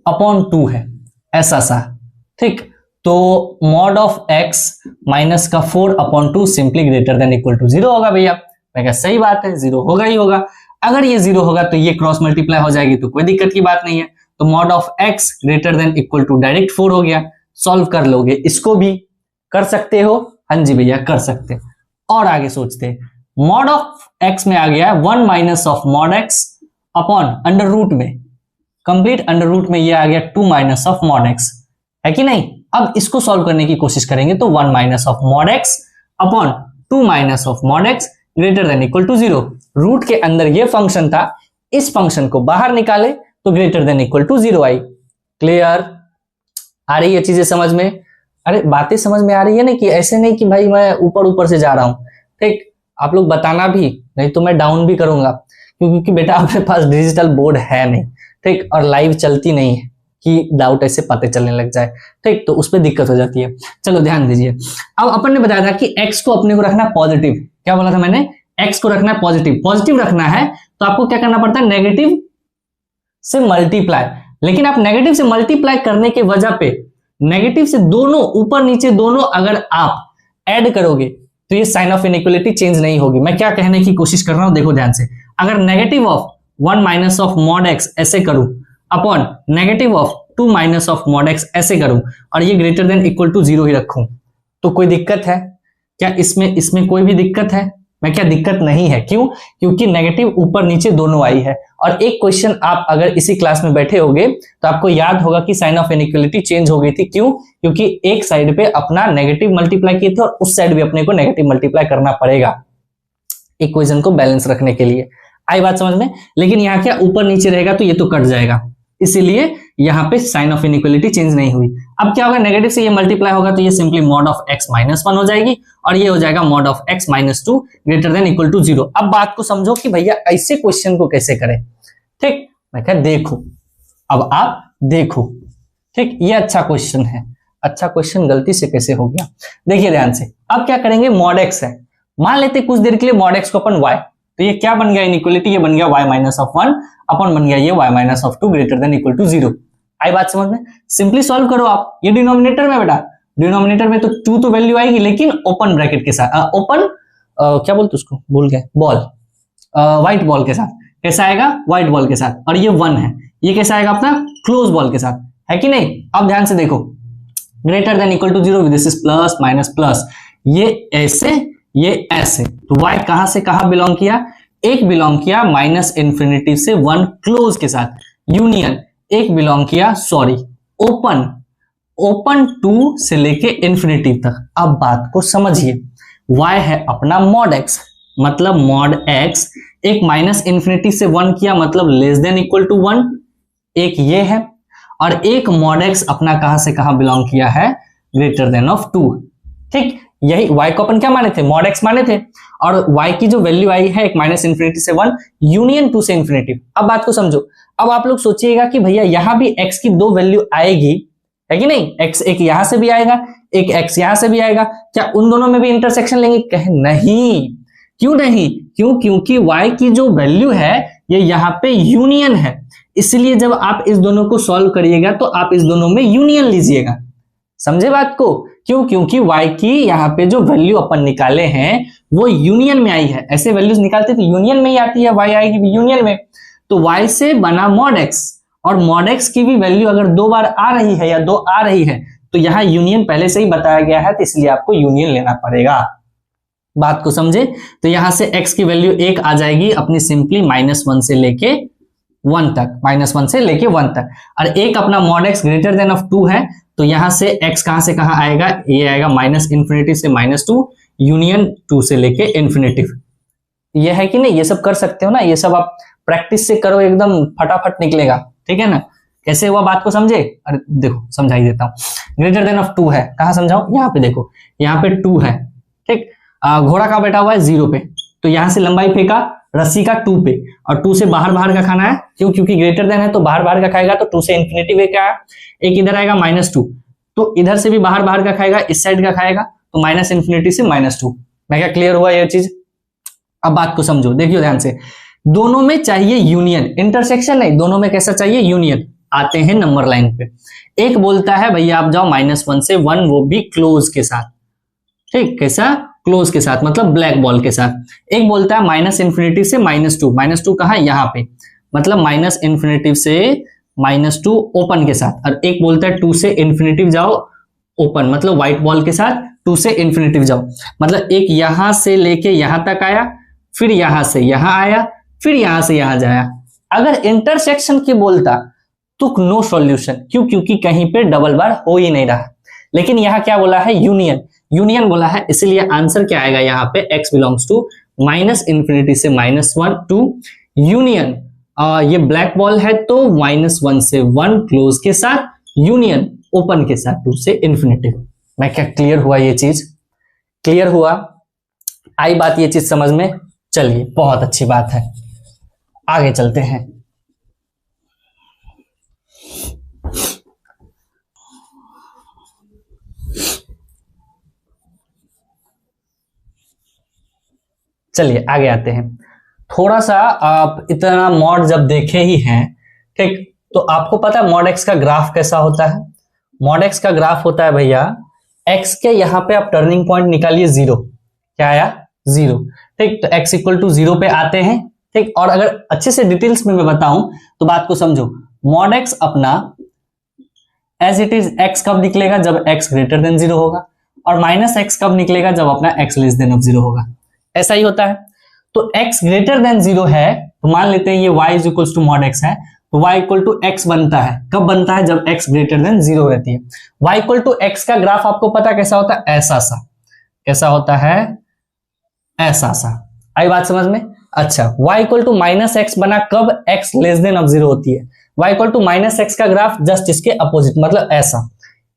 अपॉन 2 है, ऐसा सा। ठीक, तो मॉड ऑफ x माइनस का 4 upon 2 simply greater than equal to 0 होगा भैया। मैं कहा सही बात है, 0 होगा ही होगा। अगर ये 0 होगा तो ये क्रॉस मल्टीप्लाई हो जाएगी, तो कोई दिक्कत की बात नहीं है। तो mod of x greater than equal to direct 4 हो गया। सॉल्व कर लोगे, इसको भी कर सकते हो। हाँ जी भैया कर सकते। और आगे सोचते हैं, मॉड ऑफ x में आ गया 1 minus of mod x upon under root में, कंप्लीट अंडर रूट में ये आ गया 2 माइनस ऑफ मॉड x, है कि नहीं। अब इसको सॉल्व करने की कोशिश करेंगे तो 1 minus of mod x upon 2 minus of mod x greater than equal to 0। Root के अंदर ये फंक्शन था, इस फंक्शन को बाहर निकाले तो ग्रेटर देन इक्वल टू 0 आई। क्लियर, आ रही है चीजें समझ में। अरे बातें समझ में आ रही है ना, कि ऐसे नहीं कि भाई मैं ऊपर ऊपर से जा रहा हूं। ठीक, आप लोग बताना भी, नहीं तो मैं डाउन भी करूंगा, क्योंकि बेटा आपके पास डिजिटल बोर्ड है नहीं। ठीक, और लाइव चलती नहीं है कि डाउट ऐसे पता चलने लग जाए। ठीक, तो उस पर दिक्कत हो जाती है। चलो ध्यान दीजिए, अब अपन ने बताया था कि x को अपने को रखना पॉजिटिव। क्या बोला था मैंने, x को रखना है पॉजिटिव। पॉजिटिव रखना है तो आपको क्या करना पड़ता है, नेगेटिव से मल्टीप्लाई। लेकिन आप नेगेटिव से मल्टीप्लाई करने के वजह पे नेगेटिव से दोनों ऊपर नीचे दोनों अगर आप ऐड करोगे तो ये साइन ऑफ इनइक्वालिटी चेंज नहीं होगी। मैं क्या कहने की कोशिश कर रहा हूं, देखो ध्यान से। अगर negative of 1 minus of mod x ऐसे करूं upon negative of 2 minus of mod x ऐसे करूं और ये ग्रेटर देन इक्वल टू 0 ही रखूं, तो कोई दिक्कत है क्या इसमें कोई भी दिक्कत है। मैं क्या, दिक्कत नहीं है। क्यों, क्योंकि नेगेटिव ऊपर नीचे दोनों आई है। और एक क्वेश्चन आप अगर इसी क्लास में बैठे होगे तो आपको याद होगा कि साइन ऑफ इनइक्वालिटी चेंज हो गई थी। क्यों, क्योंकि एक साइड पे अपना नेगेटिव मल्टीप्लाई किए थे और उस साइड भी अपने को नेगेटिव मल्टीप्लाई करना पड़ेगा इक्वेशन को बैलेंस रखने के लिए। आई बात समझ में। लेकिन यहाँ क्या ऊपर नीचे रहेगा तो ये तो कट जाएगा, इसीलिए यहाँ पे साइन ऑफ इनइक्वालिटी चेंज नहीं हुई। अब क्या होगा, नेगेटिव से ये मल्टीप्लाई होगा तो ये simply mod of x minus 1 हो जाएगी और ये हो जाएगा mod of x minus 2 greater than equal to 0। अब बात को समझो कि भैया ऐसे क्वेश्चन को कैसे करें। ठीक, मैं कहा देखो, अब आप देखो। ठीक, ये अच्छा क्वेश्चन है। अच्छा क्वेश्चन गलती से कैसे हो गया, देखिए ध्यान से। अब क्या करेंगे, मॉड x है, मान लेते कुछ देर के लिए मॉड x को अपन y, तो ये क्या बन गया इनइक्वालिटी, ये बन गया y माइनस ऑफ 1 अपन बन गया ये y minus of 2 greater than equal to 0। आई बात समझ में। सिंपली सॉल्व करो आप। ये डिनोमिनेटर में बेटा, डिनोमिनेटर में तो 2 तो वैल्यू आएगी, लेकिन ओपन ब्रैकेट के साथ, ओपन क्या बोलते उसको, भूल गए, बॉल, व्हाइट बॉल के साथ। कैसा आएगा, व्हाइट बॉल के साथ। और ये 1 है, ये कैसा आएगा अपना क्लोज बॉल के साथ, है कि नहीं। अब ध्यान से देखो, greater than equal to 0, this is plus minus plus, ये ऐसे ये ऐसे। तो y कहां से कहां बिलोंग किया, एक बिलोंग किया माइनस इंफिनिटी से 1 क्लोज के साथ, यूनियन एक बिलोंग किया ओपन 2 से लेके इंफिनिटी तक। अब बात को समझिए, y है अपना मॉड x, मतलब मॉड x एक माइनस इंफिनिटी से 1 किया, मतलब लेस देन इक्वल टू 1, एक ये है। और एक मॉड x अपना कहां से कहां बिलोंग किया है, ग्रेटर देन ऑफ 2। ठीक, यही y को अपन क्या माने थे, मॉड x माने थे, और y की जो वैल्यू आई है एक माइनस इंफिनिटी से 1 यूनियन 2 से इंफिनिटी। अब बात को समझो। अब आप लोग सोचिएगा कि भैया यहां भी x की 2 वैल्यू आएगी, है कि नहीं। x एक यहां से भी आएगा, एक x यहां से भी आएगा, क्या उन दोनों में भी इंटरसेक्शन लेंगे, कहे नहीं। क्यों नहीं, क्यों, क्योंकि y की जो वैल्यू है ये यहाँ पे यूनियन है, इसलिए जब आप इस दोनों को सॉल्व करिएगा तो आप इस दोनों में यूनियन लीजिएगा। समझे बात को? क्यों? क्योंकि y की यहाँ पे जो वैल्यू अपन निकाले हैं वो यूनियन में आई है। ऐसे वैल्यूज निकालते तो यूनियन में ही आती है, y आएगी यूनियन में। तो y से बना मॉड x, और मॉड x की भी वैल्यू अगर 2 बार आ रही है या 2 आ रही है तो यहाँ यूनियन पहले से ही बताया गया है, तो इसलिए आपको यूनियन लेना पड़ेगा। बात को समझे? तो यहां से x की वैल्यू 1 आ जाएगी अपनी सिंपली -1 से लेके 1 तक, -1 से लेके 1 तक। और एक अपना mod x greater then of 2 है, तो यहां से x कहां से कहां आएगा? ये आएगा -∞ से -2, यूनियन 2 से लेके इन्फिनिटी। ये है कि नहीं? ये सब कर सकते हो ना, ये सब आप प्रैक्टिस से करो, एकदम फटाफट निकलेगा। ठीक है ना? कैसे हुआ बात को समझे? अरे देखो समझा ही देता हूं। ग्रेटर देन ऑफ 2 है, कहां समझाऊं? यहाँ पे देखो, यहाँ पे 2 है, ठीक। घोड़ा का बैठा हुआ है 0 पे, तो यहां से लंबाई फेंका रस्सी का 2 पे, और 2 से बाहर बाहर का खाना है। क्यों? क्योंकि ग्रेटर देन है तो बाहर बाहर का खाएगा, तो 2 से इन्फिनिटी वे क्या है? एक इधर आएगा -2, तो इधर से भी बाहर बाहर का खाएगा, इस साइड का खाएगा, तो -∞ से -2। मैं क्या क्लियर हुआ ये चीज? अब बात को समझो, देखियो ध्यान से। दोनों में चाहिए यूनियन, इंटरसेक्शन नहीं, दोनों में कैसा चाहिए? यूनियन। आते हैं नंबर लाइन पे। एक बोलता है भैया आप जाओ -1 से 1, वो भी क्लोज के साथ, ठीक। कैसा? क्लोज के साथ, मतलब ब्लैक बॉल के साथ। एक बोलता है -∞ से -2, -2 कहां? यहाँ पे, मतलब -∞ से -2 ओपन के साथ। और एक बोलता है 2 से इन्फिनिटी जाओ ओपन, मतलब व्हाइट बॉल के साथ 2 से इन्फिनिटी जाओ। मतलब एक यहां से लेके यहां तक आया, फिर यहां से यहां आया, फिर यहां से यहां जाया। अगर इंटरसेक्शन की बोलता तो नो सॉल्यूशन। क्यों? क्योंकि कहीं पे डबल बार हो ही नहीं रहा। लेकिन यहाँ क्या बोला है? यूनियन, यूनियन बोला है, इसलिए आंसर क्या आएगा यहाँ पे? x बिलोंग्स टू -∞ से -1 टू यूनियन। ये ब्लैक बॉल है तो -1 से 1 क्लोज के साथ, यूनियन ओपन के साथ 2 से इन्फिनिटी। मैं क्या क्लियर हुआ? ये चीज क्लियर हुआ? आई बात ये चीज समझ में? चलिए बहुत अच्छी बात है, आगे चलते हैं। चलिए आगे आते हैं। थोड़ा सा आप इतना मॉड जब देखे ही हैं, ठीक, तो आपको पता है मॉड एक्स का ग्राफ कैसा होता है? मॉड एक्स का ग्राफ होता है भैया, एक्स के यहाँ पे आप टर्निंग पॉइंट निकालिए 0, क्या आया? 0, ठीक। तो x इक्वल टू 0 पे आते हैं, ठीक। और अगर अच्छे से डिटेल्स में मैं बताऊं तो बात को समझो। मॉड एक्स अपना एज इट इज x कब निकलेगा? जब x ग्रेटर देन 0 होगा, और -x कब निकलेगा? जब अपना x लेस देन ऑफ 0 होगा। ऐसा ही होता है। तो x ग्रेटर देन 0 है, तो मान लेते हैं ये y is equals to mod x है, तो y इक्वल टू x बनता है। कब बनता है? जब x ग्रेटर देन 0 रहती है। y इक्वल टू x का ग्राफ आपको पता कैसा होता है? ऐसा सा। कैसा होता है? ऐसा सा। आई बात समझ में? अच्छा, y इक्वल टू -x बना कब? x लेस देन ऑफ 0 होती है। y इक्वल टू -x का ग्राफ जस्ट इसके अपोजिट, मतलब ऐसा,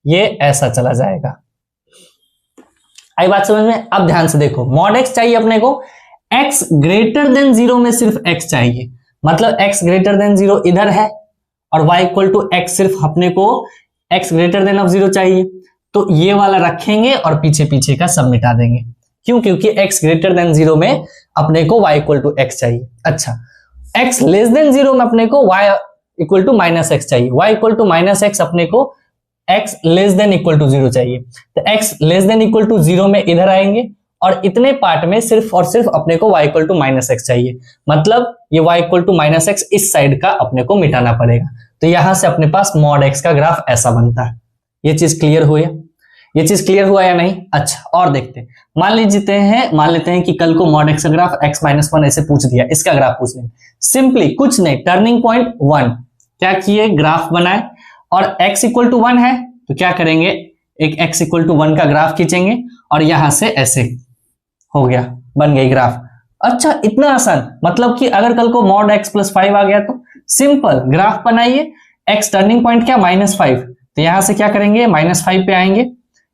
ये ऐसा चला जाएगा। आई बात समझ में? अब ध्यान से देखो, मॉड x चाहिए अपने को, x ग्रेटर देन 0 में सिर्फ x चाहिए, मतलब x ग्रेटर देन 0 इधर है, और y इक्वल टू x सिर्फ अपने को x ग्रेटर देन ऑफ 0 चाहिए। तो ये वाला रखेंगे और पीछे पीछे का सब मिटा देंगे। क्यों? क्योंकि x ग्रेटर देन 0 में अपने को y इक्वल टू x चाहिए। अच्छा, x लेस देन 0 में अपने को y इक्वल टू -x चाहिए, y इक्वल टू -x अपने को x less than equal to 0 चाहिए। तो x less than equal to 0 में इधर आएंगे, और इतने पार्ट में सिर्फ और सिर्फ अपने को y इक्वल टू -x चाहिए, मतलब ये y इक्वल टू -x इस साइड का अपने को मिटाना पड़ेगा। तो यहां से अपने पास मॉड x का ग्राफ ऐसा बनता है। ये चीज क्लियर हुई? ये चीज क्लियर हुआ या नहीं? अच्छा, और देखते हैं। मान लेते हैं कि कल को मॉड x का ग्राफ x-1 ऐसे पूछ दिया, इसका ग्राफ पूछ लें। सिंपली कुछ नहीं, टर्निंग पॉइंट 1 क्या किए? ग्राफ बनाए, और x इक्वल टू 1 है तो क्या करेंगे? एक x इक्वल टू 1 का ग्राफ खींचेंगे, और यहां से ऐसे हो गया, बन गई ग्राफ। अच्छा, इतना आसान। मतलब कि अगर कल को मॉड x प्लस 5 आ गया तो सिंपल ग्राफ बनाइए, x टर्निंग पॉइंट क्या? -5, तो यहां से क्या करेंगे? -5 पे आएंगे,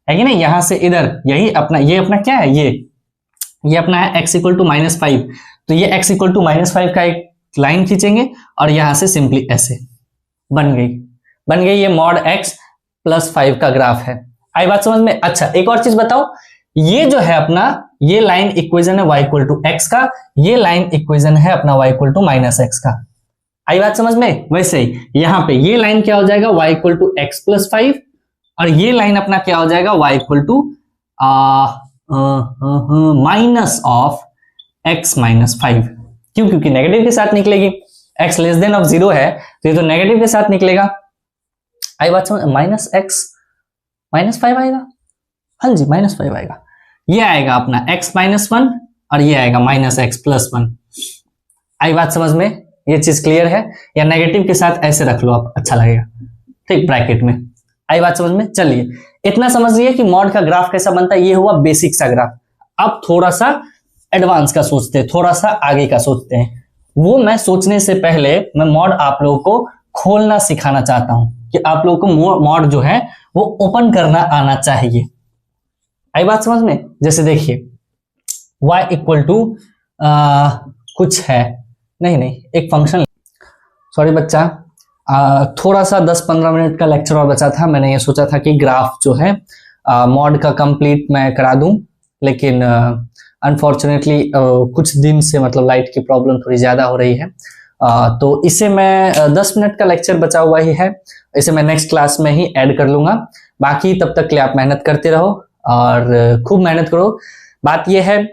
है कि नहीं? यहां से इधर यही अपना, ये अपना क्या है? ये अपना है x इक्वल टू -5, तो ये x इक्वल टू -5 का एक लाइन खींचेंगे, और यहां से सिंपली ऐसे बन गई ये मॉड x प्लस 5 का ग्राफ है। आई बात समझ में? अच्छा, एक और चीज बताओ, ये जो है अपना, ये लाइन इक्वेशन है y इक्वल टू एक्स का, ये लाइन इक्वेशन है अपना y equal to minus x का। आई बात समझ में? वैसे ही यहां पे ये लाइन क्या हो जाएगा, y equal to x plus 5, और ये लाइन अपना क्या हो जाएगा, y equal to minus of x minus 5। क्यों? क्योंकि नेगेटिव के साथ निकलेगी, x लेस देन ऑफ 0 है तो ये तो नेगेटिव के साथ निकलेगा। आई बात समझ? माइनस एक्स माइनस 5 आएगा, हाँ जी माइनस 5 आएगा। ये आएगा अपना x माइनस 1 और ये आएगा माइनस एक्स प्लस 1। आई बात समझ में? ये चीज क्लियर है? या नेगेटिव के साथ ऐसे रख लो आप, अच्छा लगेगा, ठीक, ब्रैकेट में। आई बात समझ में? चलिए इतना समझ लिया कि मॉड का ग्राफ कैसा बनता है, ये हुआ बेसिक सा ग्राफ। अब थोड़ा सा एडवांस का सोचते हैं, थोड़ा सा आगे का सोचते हैं। वो मैं सोचने से पहले मैं मॉड आप लोगों को खोलना सिखाना चाहता हूं कि आप लोगों को मॉड जो है वो ओपन करना आना चाहिए। आई बात समझ में? जैसे देखिए y इक्वल टू कुछ है, नहीं एक फंक्शन, सॉरी बच्चा, थोड़ा सा 10-15 मिनट का लेक्चर और बचा था। मैंने ये सोचा था कि ग्राफ जो है मॉड का कंप्लीट मैं करा दूं, लेकिन अनफॉर्चुनेटली कुछ दिन से मतलब लाइट की प्रॉब्लम थोड़ी ज्यादा हो रही है, तो इसे मैं 10 मिनट का लेक्चर बचा हुआ ही है, इसे मैं नेक्स्ट क्लास में ही ऐड कर लूंगा। बाकी तब तक के लिए आप मेहनत करते रहो और खूब मेहनत करो। बात यह है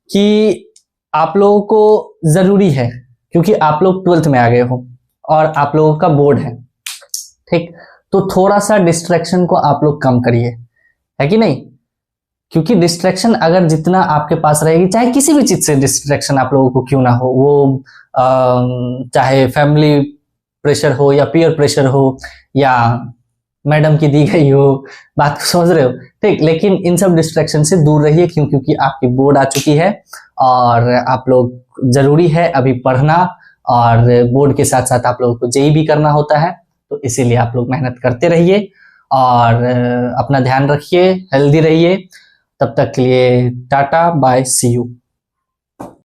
कि आप लोगों को जरूरी है, क्योंकि आप लोग 12th में आ गए हो और आप लोगों का बोर्ड है, ठीक, तो थोड़ा सा डिस्ट्रैक्शन को आप लोग कम करिए, है कि नहीं? क्योंकि डिस्ट्रैक्शन अगर जितना आपके पास रहेगी, चाहे किसी भी चीज से डिस्ट्रैक्शन आप लोगों को क्यों ना हो, वो चाहे फैमिली प्रेशर हो या पीयर प्रेशर हो या मैडम की दी गई हो, बात को समझ रहे हो, ठीक, लेकिन इन सब डिस्ट्रैक्शन से दूर रहिए। क्यों? क्योंकि आपकी बोर्ड आ चुकी है और आप लोग जरूरी है अभी पढ़ना, और बोर्ड के साथ साथ आप लोगों को जेई भी करना होता है, तो इसीलिए आप लोग मेहनत करते रहिए और अपना ध्यान रखिए, हेल्दी रहिए। तब तक के लिए टाटा बाय, सी यू।